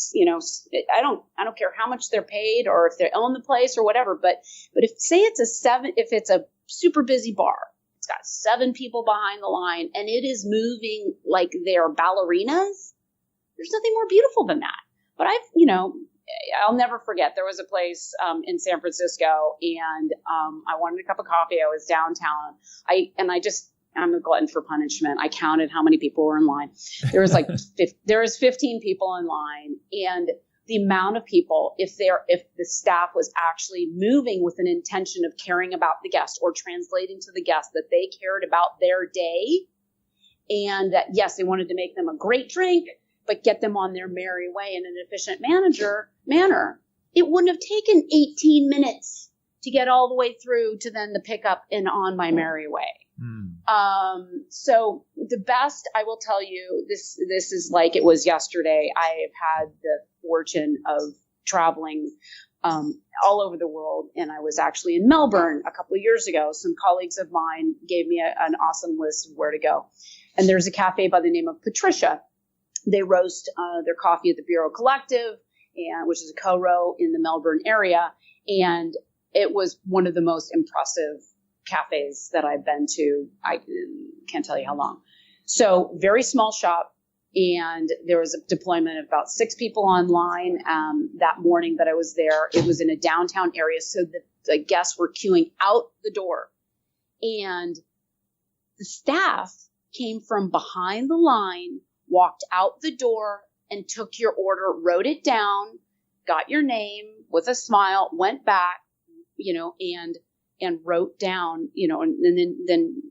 Speaker 2: I don't care how much they're paid or if they own the place or whatever. But if it's a super busy bar, it's got 7 people behind the line and it is moving like they're ballerinas, there's nothing more beautiful than that. But I'll never forget, there was a place in San Francisco, and I wanted a cup of coffee. I was downtown. I'm a glutton for punishment. I counted how many people were in line. There was 15 people in line, and the amount of people, if the staff was actually moving with an intention of caring about the guest or translating to the guest that they cared about their day, and that yes, they wanted to make them a great drink, but get them on their merry way in an efficient manner, it wouldn't have taken 18 minutes to get all the way through to then the pickup and on my merry way. So the best, I will tell you, this is like it was yesterday. I have had the fortune of traveling all over the world, and I was actually in Melbourne a couple of years ago. Some colleagues of mine gave me an awesome list of where to go, and there's a cafe by the name of Patricia. They roast their coffee at the Bureau Collective, which is a co-row in the Melbourne area, and it was one of the most impressive cafes that I've been to. I can't tell you how long. So very small shop, and there was a deployment of about 6 people online that morning that I was there. It was in a downtown area, so the guests were queuing out the door, and the staff came from behind the line, walked out the door, and took your order, wrote it down, got your name with a smile, went back, and wrote down, and then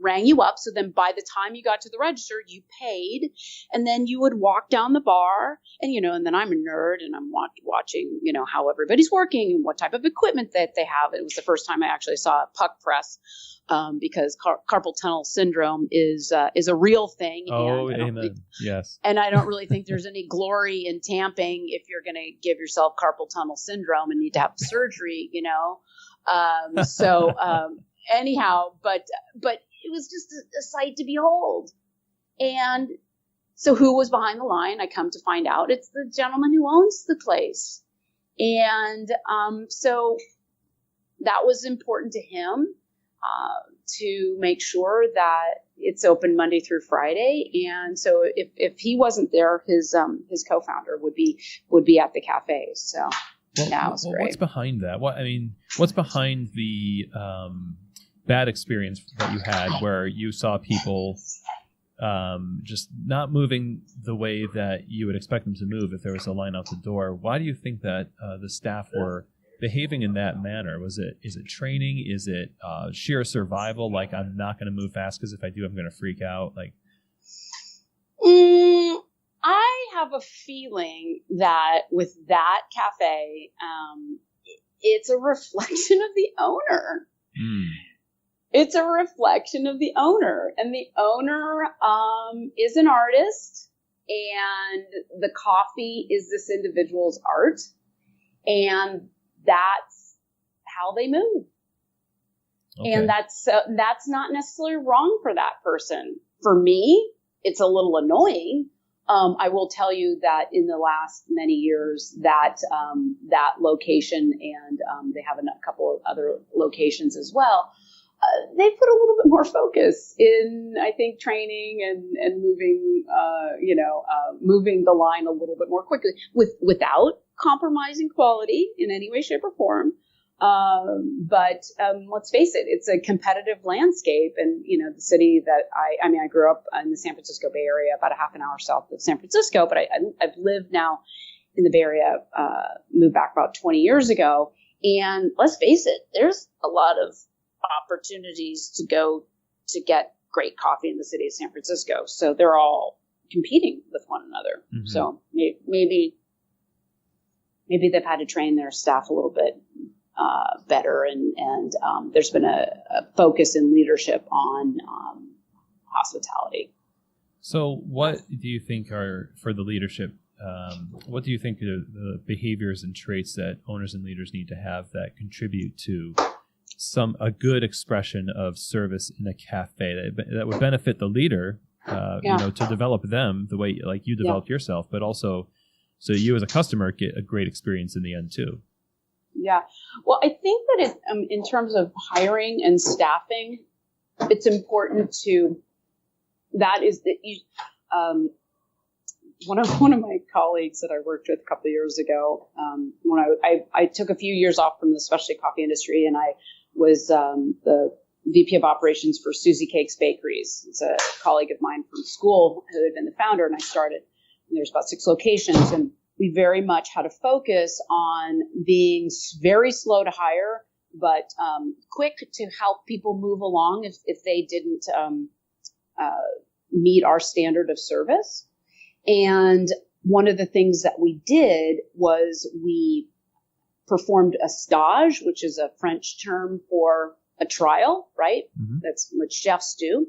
Speaker 2: rang you up. So then by the time you got to the register, you paid, and then you would walk down the bar, and then I'm a nerd and I'm watching, how everybody's working and what type of equipment that they have. It was the first time I actually saw a puck press, because carpal tunnel syndrome is a real thing.
Speaker 1: Oh, amen. Yes. And
Speaker 2: I don't really think there's any glory in tamping if you're going to give yourself carpal tunnel syndrome and need to have surgery, anyhow, but it was just a sight to behold. And so who was behind the line? I come to find out it's the gentleman who owns the place. And so that was important to him, to make sure that it's open Monday through Friday. And so if he wasn't there, his co-founder would be at the cafe. So it was great.
Speaker 1: What's behind that? What's behind the bad experience that you had where you saw people just not moving the way that you would expect them to move if there was a line out the door? Why do you think that the staff were behaving in that manner? Is it training? Is it sheer survival? Like, I'm not going to move fast because if I do, I'm going to freak out. Like,
Speaker 2: I have a feeling that with that cafe, it's a reflection of the owner. It's a reflection of the owner, and the owner is an artist, and the coffee is this individual's art, and that's how they move. Okay. And that's not necessarily wrong for that person. For me, it's a little annoying. I will tell you that in the last many years that location, and they have a couple of other locations as well, they put a little bit more more focus in, I think, training and moving, moving the line a little bit more quickly without compromising quality in any way, shape, or form. But let's face it, it's a competitive landscape. And, the city that I grew up in the San Francisco Bay Area, about a half an hour south of San Francisco, but I've lived now in the Bay Area, moved back about 20 years ago. And let's face it, there's a lot of opportunities to go to get great coffee in the city of San Francisco. So they're all competing with one another. Mm-hmm. So maybe they've had to train their staff a little bit better, and there's been a focus in leadership on hospitality.
Speaker 3: So what do you think are, for the leadership, what do you think are the behaviors and traits that owners and leaders need to have that contribute to a good expression of service in a cafe that would benefit the leader, to develop them the way like you developed yourself, but also so you as a customer get a great experience in the end too?
Speaker 2: Yeah. Well, I think that in terms of hiring and staffing, it's important one of my colleagues that I worked with a couple of years ago, when I took a few years off from the specialty coffee industry, and I was the VP of operations for Susie Cakes Bakeries. It's a colleague of mine from school who had been the founder, and I started. And there's about 6 locations, and we very much had a focus on being very slow to hire, but quick to help people move along if they didn't meet our standard of service. And one of the things that we did was we performed a stage, which is a French term for a trial, right? Mm-hmm. That's what chefs do.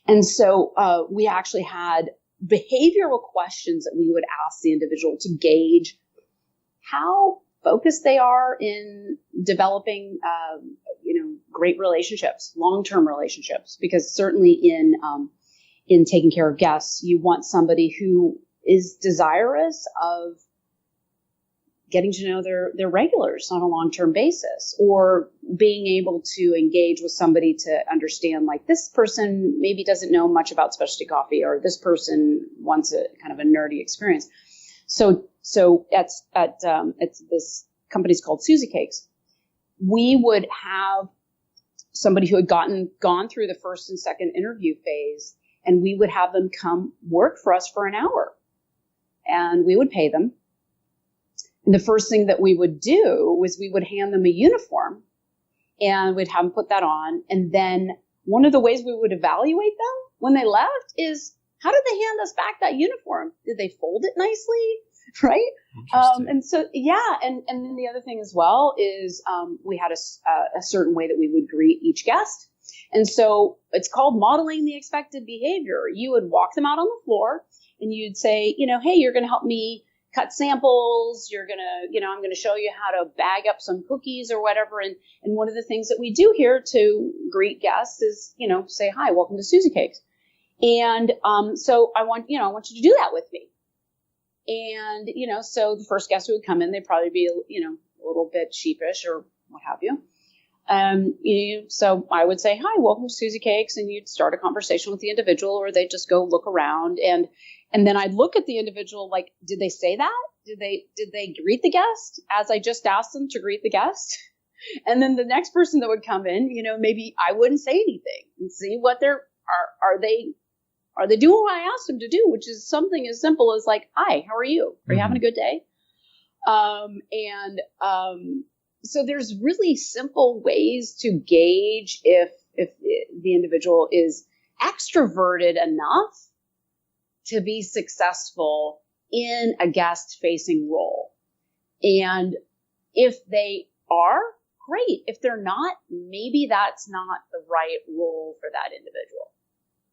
Speaker 2: And so we actually had behavioral questions that we would ask the individual to gauge how focused they are in developing, great relationships, long-term relationships, because certainly in taking care of guests, you want somebody who is desirous of getting to know their regulars on a long-term basis, or being able to engage with somebody to understand, like, this person maybe doesn't know much about specialty coffee, or this person wants a kind of a nerdy experience. So at this company's called Susie Cakes, we would have somebody who had gone through the first and second interview phase, and we would have them come work for us for an hour, and we would pay them. And the first thing that we would do was we would hand them a uniform, and we'd have them put that on. And then one of the ways we would evaluate them when they left is, how did they hand us back that uniform? Did they fold it nicely? Right? And so, and then the other thing as well is we had a certain way that we would greet each guest. And so it's called modeling the expected behavior. You would walk them out on the floor, and you'd say, hey, you're going to help me cut samples. You're going to, I'm going to show you how to bag up some cookies or whatever. And one of the things that we do here to greet guests is, say, hi, welcome to Susie Cakes. And so I want you to do that with me. And, so the first guest who would come in, they'd probably be, a little bit sheepish or what have you. So I would say, hi, welcome to Susie Cakes. And you'd start a conversation with the individual, or they'd just go look around. And then I'd look at the individual, like, did they say that? Did they greet the guest as I just asked them to greet the guest? And then the next person that would come in, maybe I wouldn't say anything, and see what are they doing what I asked them to do, which is something as simple as, like, hi, how are you? Are you having a good day? So there's really simple ways to gauge if the individual is extroverted enough to be successful in a guest-facing role. And if they are, great. If they're not, maybe that's not the right role for that individual.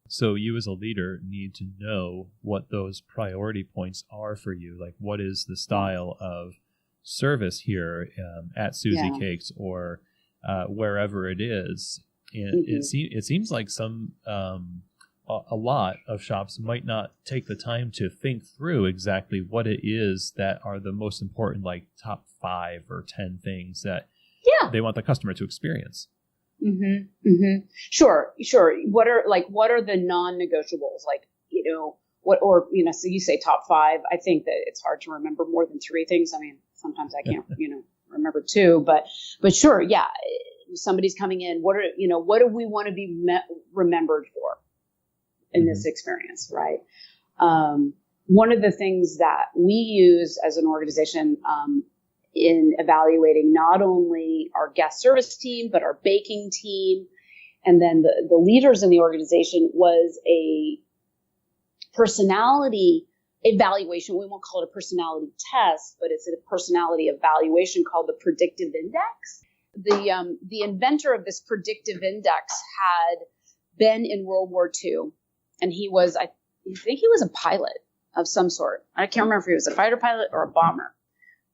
Speaker 3: So you as a leader need to know what those priority points are for you. Like, what is the style of service here at Susie Cakes or wherever it is? And it seems like a lot of shops might not take the time to think through exactly what it is that are the most important, like top 5 or 10 things that they want the customer to experience.
Speaker 2: Mm-hmm. Mm-hmm. Sure. What are the non-negotiables? Like, so you say top 5. I think that it's hard to remember more than 3 things. I mean, sometimes I can't, remember 2, but sure. Yeah. Somebody's coming in. What do we want to be remembered for in this experience? Right. One of the things that we use as an organization, in evaluating not only our guest service team, but our baking team, and then the leaders in the organization, was a personality evaluation. We won't call it a personality test, but it's a personality evaluation called the predictive index. The inventor of this predictive index had been in World War II, and I think he was a pilot of some sort. I can't remember if he was a fighter pilot or a bomber.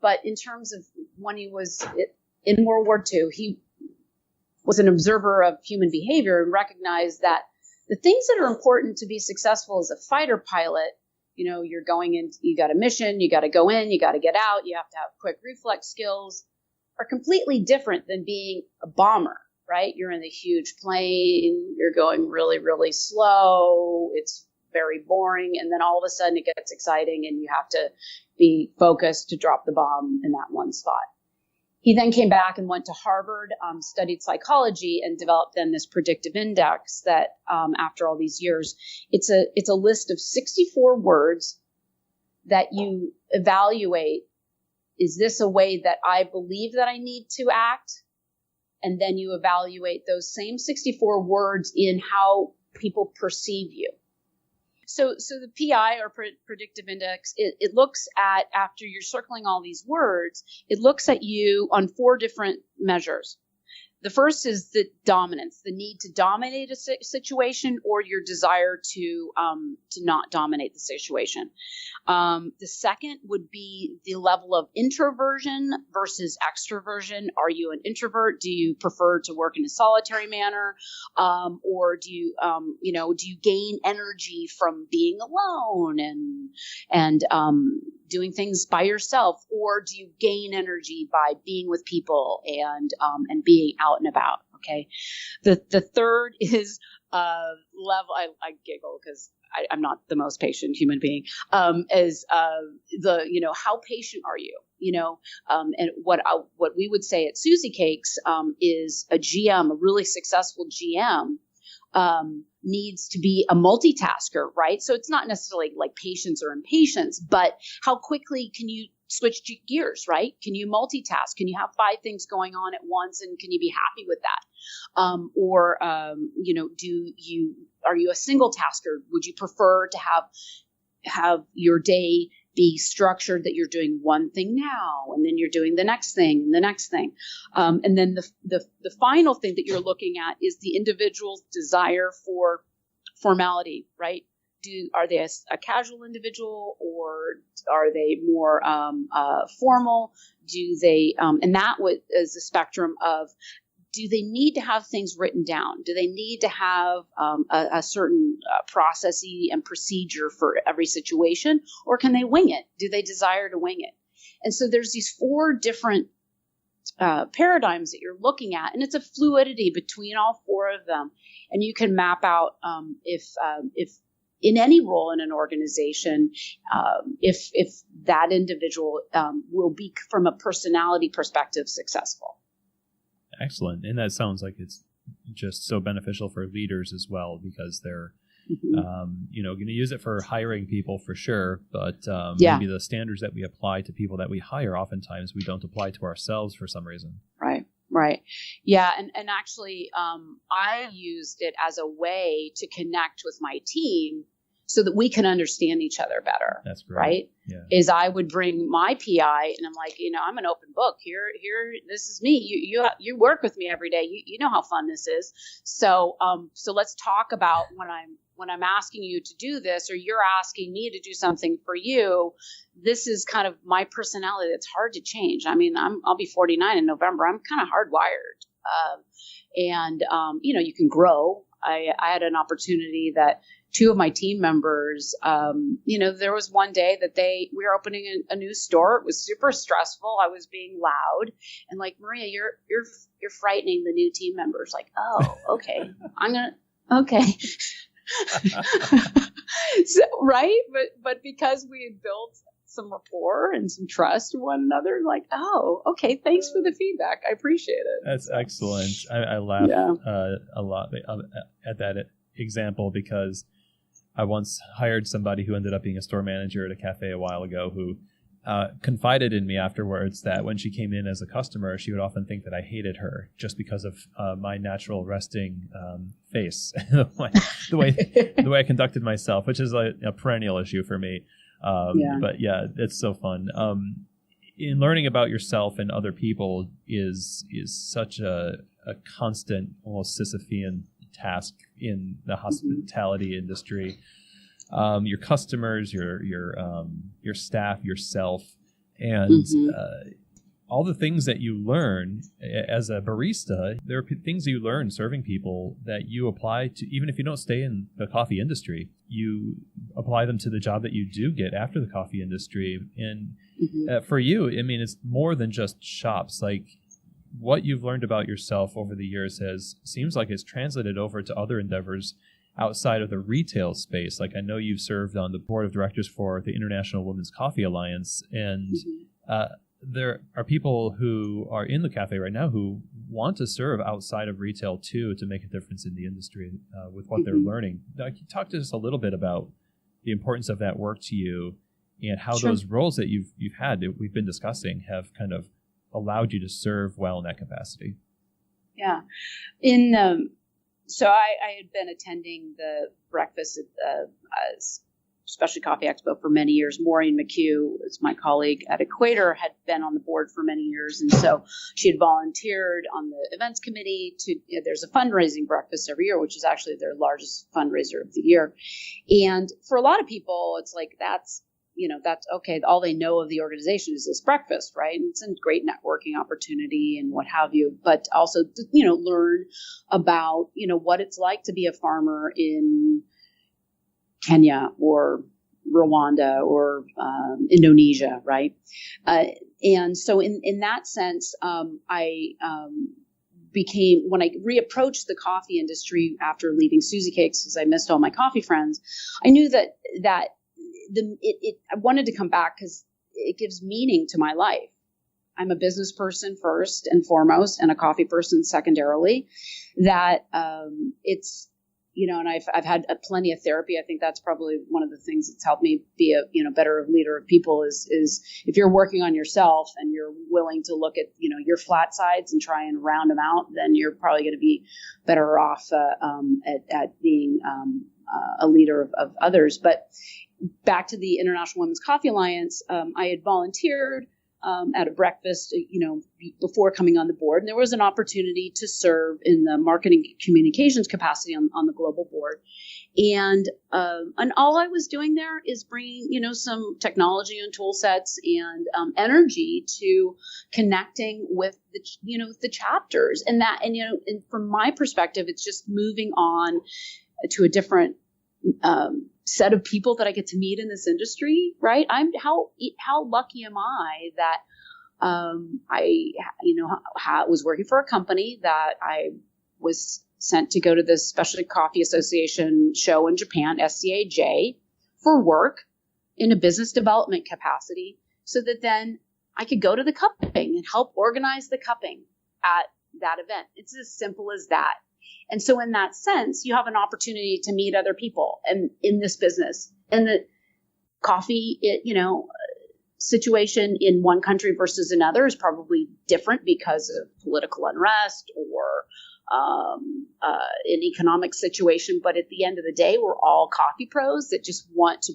Speaker 2: But in terms of when he was in World War II, he was an observer of human behavior and recognized that the things that are important to be successful as a fighter pilot, you're going in, you got a mission, you got to go in, you got to get out, you have to have quick reflex skills, are completely different than being a bomber, right? You're in the huge plane, you're going really, really slow, it's very boring, and then all of a sudden it gets exciting and you have to be focused to drop the bomb in that one spot. He then came back and went to Harvard, studied psychology, and developed then this predictive index that after all these years, it's a list of 64 words that you evaluate. Is this a way that I believe that I need to act? And then you evaluate those same 64 words in how people perceive you. So the PI, or predictive index, it looks at, after you're circling all these words, it looks at you on 4 different measures. The first is the dominance, the need to dominate a situation, or your desire to not dominate the situation. The second would be the level of introversion versus extroversion. Are you an introvert? Do you prefer to work in a solitary manner, or do you gain energy from being alone and doing things by yourself, or do you gain energy by being with people and being out and about? Okay. The third is level. I giggle because I'm not the most patient human being. Is how patient are you? And what we would say at Susie Cakes is a GM, a really successful GM, needs to be a multitasker, right? So it's not necessarily like patience or impatience, but how quickly can you switch gears, right? Can you multitask? Can you have 5 things going on at once, and can you be happy with that? Are you a single tasker? Would you prefer to have your day be structured that you're doing one thing now, and then you're doing the next thing and the next thing? And then the final thing that you're looking at is the individual's desire for formality, right? Are they a casual individual, or are they more formal? Do they, and that is a spectrum of, do they need to have things written down? Do they need to have a certain processy and procedure for every situation, or can they wing it? Do they desire to wing it? And so there's these 4 different paradigms that you're looking at, and it's a fluidity between all 4 of them. And you can map out if in any role in an organization, if that individual will be, from a personality perspective, successful.
Speaker 3: Excellent. And that sounds like it's just so beneficial for leaders as well, because they're going to use it for hiring people for sure, but maybe the standards that we apply to people that we hire, oftentimes we don't apply to ourselves for some reason.
Speaker 2: Right. Yeah. And actually, I used it as a way to connect with my team so that we can understand each other better.
Speaker 3: That's great.
Speaker 2: Right?
Speaker 3: Yeah.
Speaker 2: Is I would bring my PI, and I'm like, I'm an open book here. This is me. You work with me every day. You know how fun this is. So let's talk about when I'm asking you to do this, or you're asking me to do something for you. This is kind of my personality. That's hard to change. I mean, I'll be 49 in November. I'm kind of hardwired. You can grow. I had an opportunity that two of my team members, there was one day that we were opening a new store. It was super stressful. I was being loud and like, Maria, you're frightening the new team members. Like, oh, okay. Okay. So, right. But because we had built some rapport and some trust to one another, like, oh, okay. Thanks for the feedback. I appreciate it.
Speaker 3: That's excellent. I laugh a lot at that example because I once hired somebody who ended up being a store manager at a cafe a while ago who confided in me afterwards that when she came in as a customer, she would often think that I hated her just because of my natural resting face, the way I conducted myself, which is a perennial issue for me. But yeah, it's so fun. In learning about yourself and other people is such a constant, almost Sisyphean task in the hospitality industry. Your customers, your staff, yourself, and all the things that you learn as a barista. There are things that you learn serving people that you apply to, even if you don't stay in the coffee industry, you apply them to the job that you do get after the coffee industry. And for you, I mean, it's more than just shops. Like, what you've learned about yourself over the years seems like it's translated over to other endeavors outside of the retail space. Like, I know you've served on the board of directors for the International Women's Coffee Alliance, and there are people who are in the cafe right now who want to serve outside of retail too, to make a difference in the industry with what they're learning. Can you talk to us a little bit about the importance of that work to you and how those roles that you've had, that we've been discussing, have kind of allowed you to serve well in that capacity? Yeah.
Speaker 2: So I had been attending the breakfast at the Specialty Coffee Expo for many years. Maureen McHugh is my colleague at Equator, had been on the board for many years. And so she had volunteered on the events committee there's a fundraising breakfast every year, which is actually their largest fundraiser of the year. And for a lot of people, it's like, that's okay. All they know of the organization is this breakfast, right? And it's a great networking opportunity and what have you, but also, learn about, what it's like to be a farmer in Kenya or Rwanda or Indonesia, right? And so in that sense, I when I reapproached the coffee industry after leaving Susie Cakes, because I missed all my coffee friends, I knew that I wanted to come back because it gives meaning to my life. I'm a business person first and foremost, and a coffee person secondarily. That it's, and I've had plenty of therapy. I think that's probably one of the things that's helped me be a better leader of people is if you're working on yourself and you're willing to look at, your flat sides and try and round them out, then you're probably going to be better off at being a leader of others. But back to the International Women's Coffee Alliance, I had volunteered at a breakfast, before coming on the board. And there was an opportunity to serve in the marketing communications capacity on the global board. And all I was doing there is bringing, some technology and tool sets and energy to connecting with the chapters. And from my perspective, it's just moving on to a different set of people that I get to meet in this industry, right? How lucky am I that I was working for a company that I was sent to go to the Specialty Coffee Association show in Japan, SCAJ, for work in a business development capacity, so that then I could go to the cupping and help organize the cupping at that event. It's as simple as that. And so in that sense, you have an opportunity to meet other people and in this business. And the coffee, situation in one country versus another is probably different because of political unrest or an economic situation. But at the end of the day, we're all coffee pros that just want to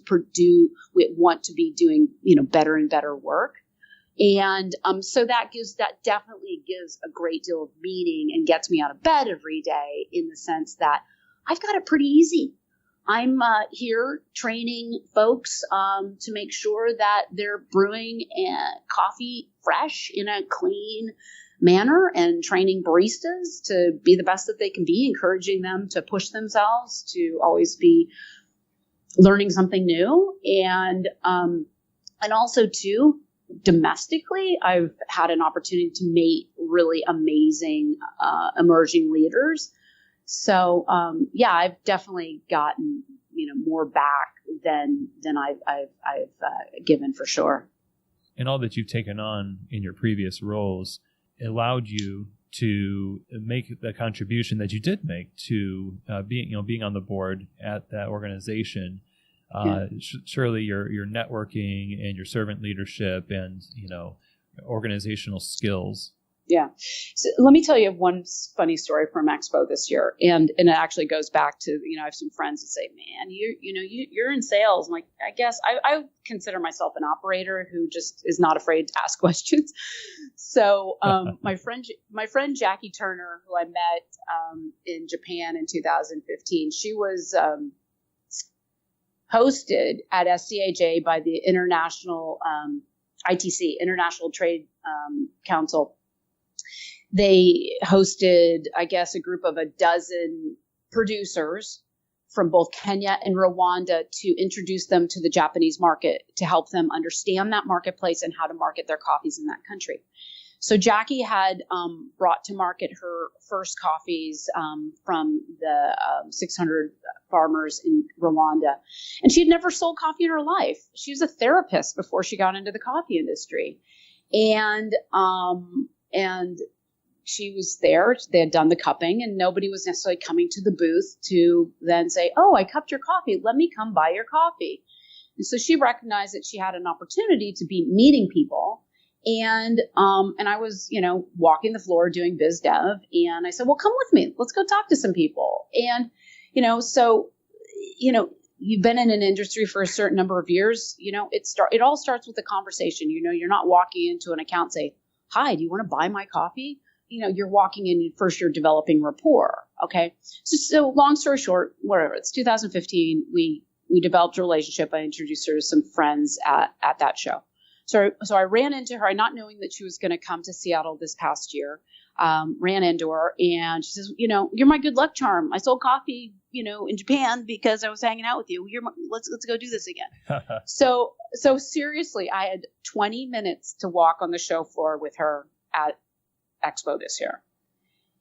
Speaker 2: be doing, better and better work. And so that definitely gives a great deal of meaning and gets me out of bed every day, in the sense that I've got it pretty easy. I'm here training folks to make sure that they're brewing coffee fresh in a clean manner and training baristas to be the best that they can be, encouraging them to push themselves, to always be learning something new. And also too, domestically, I've had an opportunity to meet really amazing emerging leaders. So I've definitely gotten more back than I've given, for sure.
Speaker 3: And all that you've taken on in your previous roles allowed you to make the contribution that you did make to being on the board at that organization. Surely your networking and your servant leadership and organizational skills. Yeah.
Speaker 2: So let me tell you one funny story from Expo this year, and it actually goes back to I have some friends that say, "Man, you're in sales." I'm like, I guess I consider myself an operator who just is not afraid to ask questions. So my friend Jackie Turner, who I met in Japan in 2015, she was hosted at SCAJ by the International ITC, International Trade Council. They hosted, I guess, a group of a dozen producers from both Kenya and Rwanda to introduce them to the Japanese market, to help them understand that marketplace and how to market their coffees in that country. So Jackie had brought to market her first coffees from the 600 farmers in Rwanda. And she had never sold coffee in her life. She was a therapist before she got into the coffee industry. And she was there. They had done the cupping, and nobody was necessarily coming to the booth to then say, "Oh, I cupped your coffee. Let me come buy your coffee." And so she recognized that she had an opportunity to be meeting people. And I was, walking the floor doing biz dev, and I said, "Well, come with me. Let's go talk to some people." And, you've been in an industry for a certain number of years, it all starts with a conversation. You're not walking into an account and say, "Hi, do you want to buy my coffee?" You're walking in, first you're developing rapport. Okay. So long story short, whatever, it's 2015. We developed a relationship. I introduced her to some friends at that show. So I ran into her, not knowing that she was going to come to Seattle this past year. Ran into her, and she says, "You're my good luck charm. I sold coffee, in Japan because I was hanging out with you. Let's go do this again." So seriously, I had 20 minutes to walk on the show floor with her at Expo this year.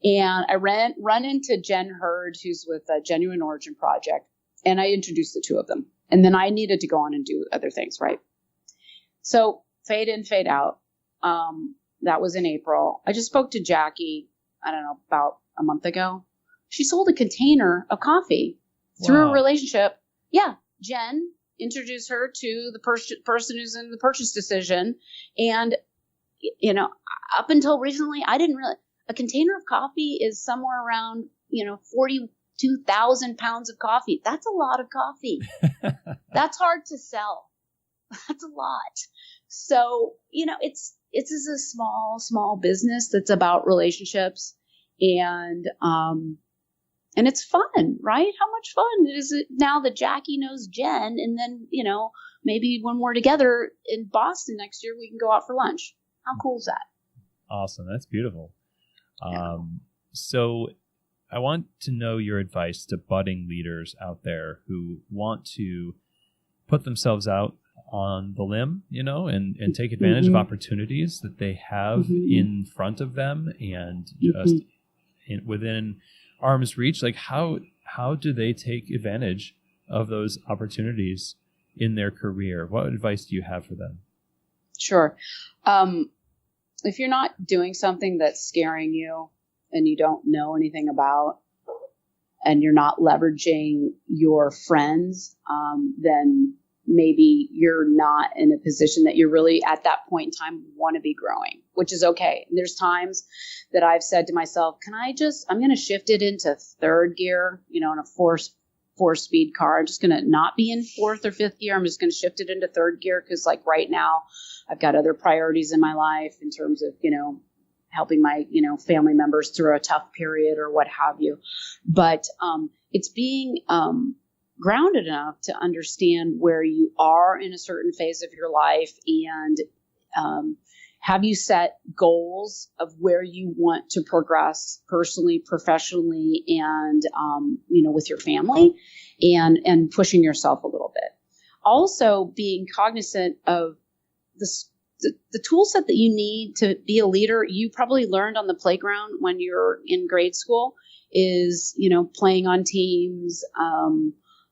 Speaker 2: And I run into Jen Hurd, who's with the Genuine Origin Project, and I introduced the two of them. And then I needed to go on and do other things, right? So fade in, fade out. That was in April. I just spoke to Jackie, I don't know, about a month ago. She sold a container of coffee through a relationship. Yeah. Jen introduced her to the person who's in the purchase decision. And, up until recently, I didn't really, a container of coffee is somewhere around, 42,000 pounds of coffee. That's a lot of coffee. That's hard to sell. That's a lot. So, it's a small business that's about relationships, and it's fun, right? How much fun is it now that Jackie knows Jen, and then, maybe when we're together in Boston next year, we can go out for lunch. How cool is that?
Speaker 3: Awesome. That's beautiful. So I want to know your advice to budding leaders out there who want to put themselves out on the limb, and take advantage of opportunities that they have in front of them and just within arm's reach. Like how do they take advantage of those opportunities in their career? What advice do you have for them?
Speaker 2: Sure. If you're not doing something that's scaring you and you don't know anything about, and you're not leveraging your friends, then maybe you're not in a position that you're really at that point in time want to be growing, which is okay. And there's times that I've said to myself, I'm going to shift it into third gear, in a four-speed car. I'm just going to not be in fourth or fifth gear. I'm just going to shift it into third gear because right now I've got other priorities in my life in terms of, helping my, family members through a tough period or what have you. But it's being grounded enough to understand where you are in a certain phase of your life and Have you set goals of where you want to progress personally, professionally, and, with your family, and pushing yourself a little bit? Also being cognizant of the tool set that you need to be a leader. You probably learned on the playground when you're in grade school is, playing on teams,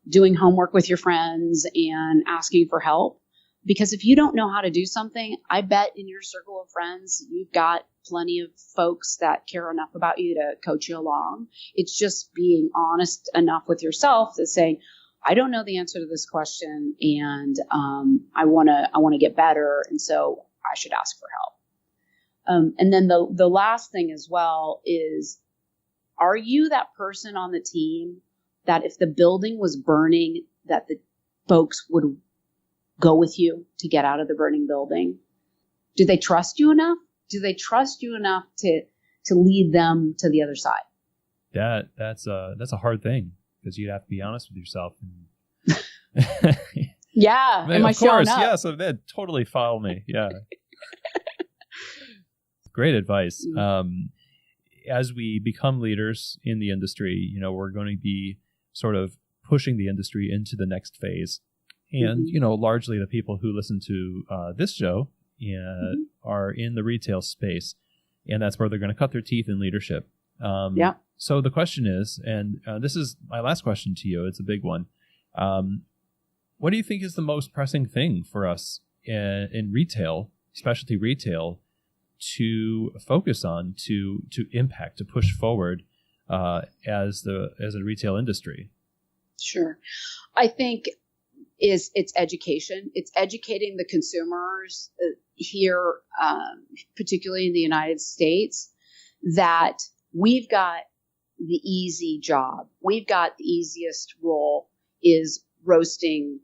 Speaker 2: doing homework with your friends, and asking for help. Because if you don't know how to do something, I bet in your circle of friends, you've got plenty of folks that care enough about you to coach you along. It's just being honest enough with yourself to say, I don't know the answer to this question, and I want to get better, and so I should ask for help. And then the last thing as well is, are you that person on the team that if the building was burning, that the folks would go with you to get out of the burning building? Do they trust you enough? Do they trust you enough to lead them to the other side?
Speaker 3: That's a hard thing, because you'd have to be honest with yourself.
Speaker 2: Yeah. Am I showing up?
Speaker 3: Yes, they'd totally follow me. Yeah. Great advice. As we become leaders in the industry, we're going to be sort of pushing the industry into the next phase. And, largely the people who listen to this show are in the retail space, and that's where they're going to cut their teeth in leadership.
Speaker 2: Yeah.
Speaker 3: So the question is, and this is my last question to you, it's a big one. What do you think is the most pressing thing for us in retail, specialty retail, to focus on, to impact, to push forward as a retail industry?
Speaker 2: Sure. I think it's education. It's educating the consumers here, particularly in the United States, that we've got the easy job. We've got the easiest role is roasting,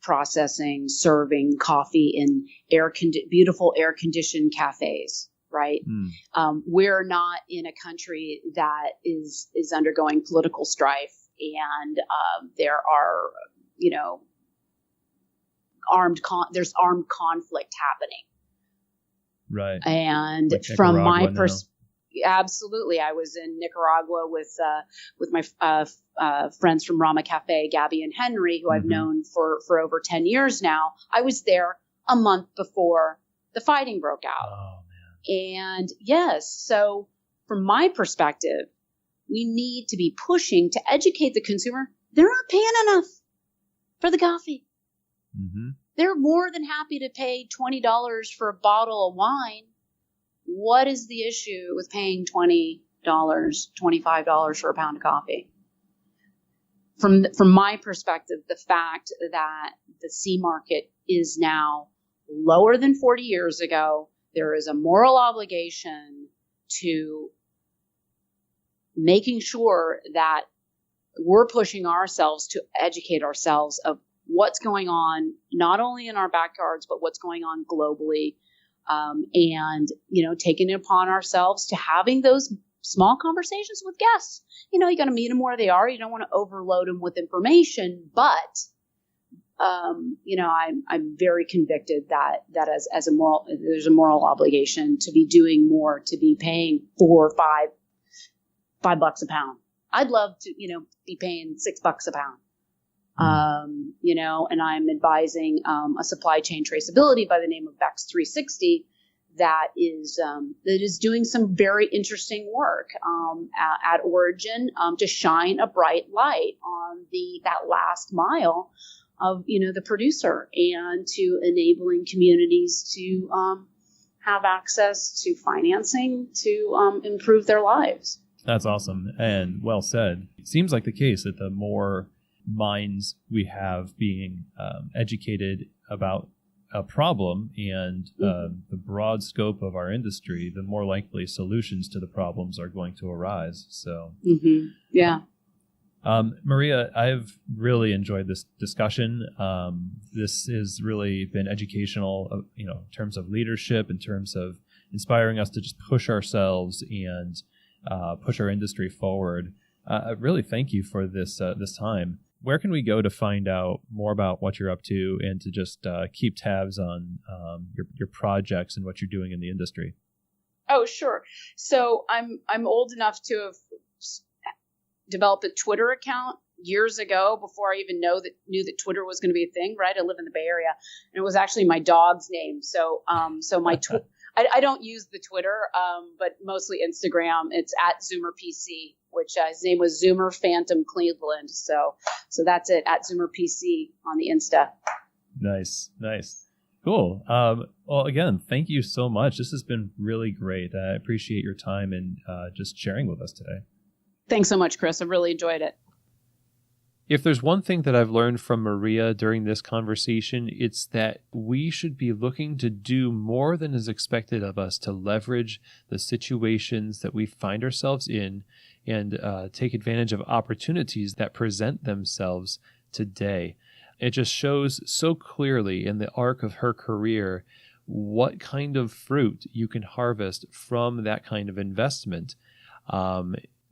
Speaker 2: processing, serving coffee in beautiful air-conditioned cafes, right? We're not in a country that is undergoing political strife, and there are, there's armed conflict happening.
Speaker 3: Right.
Speaker 2: And
Speaker 3: like
Speaker 2: from
Speaker 3: Nicaragua
Speaker 2: my perspective, absolutely. I was in Nicaragua with my friends from Rama Cafe, Gabby and Henry, who I've known for over 10 years now. I was there a month before the fighting broke out.
Speaker 3: Oh, man.
Speaker 2: And yes, so from my perspective, we need to be pushing to educate the consumer. They're not paying enough for the coffee. They're more than happy to pay $20 for a bottle of wine. What is the issue with paying $20, $25 for a pound of coffee? From my perspective, the fact that the C market is now lower than 40 years ago, there is a moral obligation to making sure that we're pushing ourselves to educate ourselves of what's going on, not only in our backyards, but what's going on globally. And, taking it upon ourselves to having those small conversations with guests. You got to meet them where they are. You don't want to overload them with information, but, I'm very convicted that as a moral, there's a moral obligation to be doing more, to be paying $4 or $5 a pound. I'd love to, be paying $6 a pound. And I'm advising a supply chain traceability by the name of Bex 360 that is doing some very interesting work at Origin to shine a bright light on that last mile of the producer, and to enabling communities to have access to financing to improve their lives.
Speaker 3: That's awesome and well said. It seems like the case that the more minds we have being educated about a problem and the broad scope of our industry, the more likely solutions to the problems are going to arise. So,
Speaker 2: yeah.
Speaker 3: Maria, I've really enjoyed this discussion. This has really been educational, in terms of leadership, in terms of inspiring us to just push ourselves and push our industry forward. I really thank you for this time. where can we go to find out more about what you're up to and to just keep tabs on your projects and what you're doing in the industry?
Speaker 2: Oh, sure. So I'm old enough to have developed a Twitter account years ago before I even knew that Twitter was going to be a thing, right? I live in the Bay Area, and it was actually my dog's name. So my I don't use the Twitter, but mostly Instagram. It's at ZoomerPC, which his name was Zoomer Phantom Cleveland. So that's it, at ZoomerPC on the Insta.
Speaker 3: Nice. Cool. Well, again, thank you so much. This has been really great. I appreciate your time and just sharing with us today.
Speaker 2: Thanks so much, Chris. I really enjoyed it.
Speaker 1: If there's one thing that I've learned from Maria during this conversation, it's that we should be looking to do more than is expected of us to leverage the situations that we find ourselves in and take advantage of opportunities that present themselves today. It just shows so clearly in the arc of her career what kind of fruit you can harvest from that kind of investment.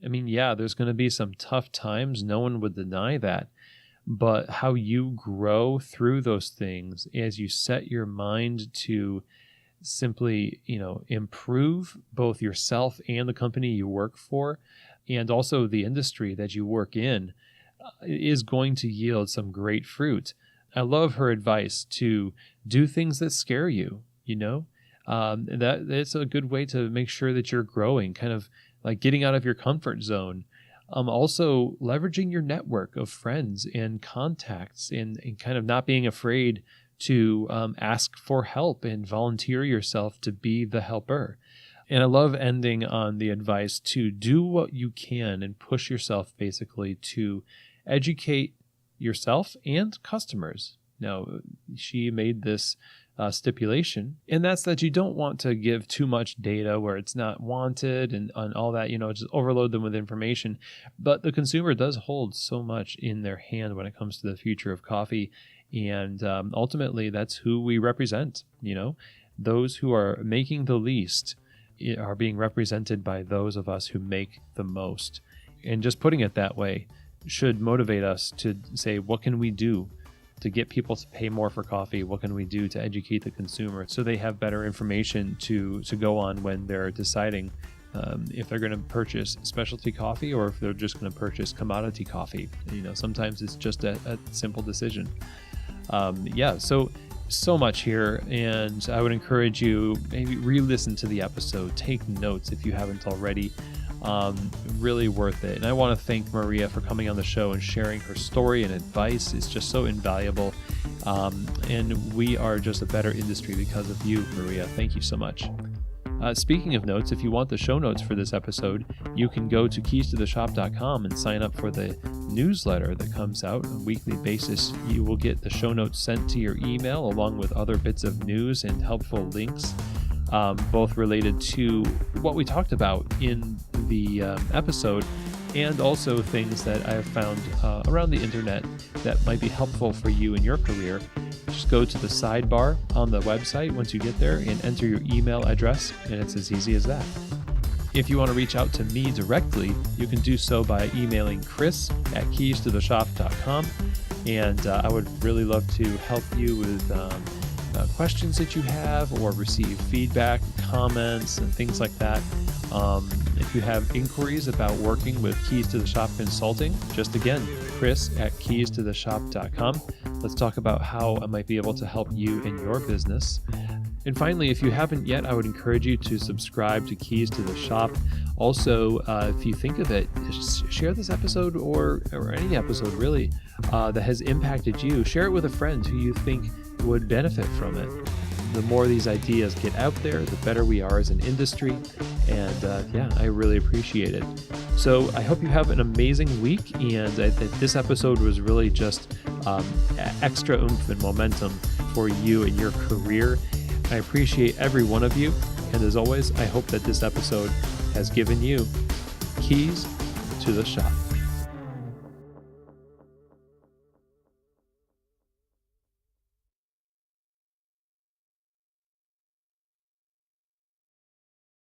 Speaker 1: There's going to be some tough times. No one would deny that. But how you grow through those things as you set your mind to simply, improve both yourself and the company you work for, and also the industry that you work in, is going to yield some great fruit. I love her advice to do things that scare you, that's a good way to make sure that you're growing, kind of like getting out of your comfort zone. Also leveraging your network of friends and contacts and kind of not being afraid to ask for help and volunteer yourself to be the helper. And I love ending on the advice to do what you can and push yourself basically to educate yourself and customers. Now, she made this stipulation, and that's that you don't want to give too much data where it's not wanted and all that, just overload them with information. But the consumer does hold so much in their hand when it comes to the future of coffee. And ultimately, that's who we represent. Those who are making the least are being represented by those of us who make the most. And just putting it that way should motivate us to say, what can we do to get people to pay more for coffee? What can we do to educate the consumer so they have better information to go on when they're deciding if they're going to purchase specialty coffee or if they're just going to purchase commodity coffee? Sometimes it's just a simple decision. So much here, and I would encourage you maybe re-listen to the episode, take notes if you haven't already. Really worth it. And I want to thank Maria for coming on the show and sharing her story and advice. It's just so invaluable. And we are just a better industry because of you, Maria. Thank you so much. Speaking of notes, if you want the show notes for this episode, you can go to keystotheshop.com and sign up for the newsletter that comes out on a weekly basis. You will get the show notes sent to your email along with other bits of news and helpful links, both related to what we talked about in the episode and also things that I have found around the internet that might be helpful for you in your career. Just go to the sidebar on the website once you get there and enter your email address, and it's as easy as that. If you want to reach out to me directly, you can do so by emailing chris@keystotheshop.com, and I would really love to help you with questions that you have or receive feedback, comments, and things like that. If you have inquiries about working with Keys to the Shop Consulting, just again, chris@keystotheshop.com. Let's talk about how I might be able to help you in your business. And finally, if you haven't yet, I would encourage you to subscribe to Keys to the Shop. Also, if you think of it, share this episode or any episode really that has impacted you. Share it with a friend who you think would benefit from it. The more these ideas get out there, the better we are as an industry. And I really appreciate it. So I hope you have an amazing week. And this episode was really just extra oomph and momentum for you in your career. I appreciate every one of you. And as always, I hope that this episode has given you keys to the shop.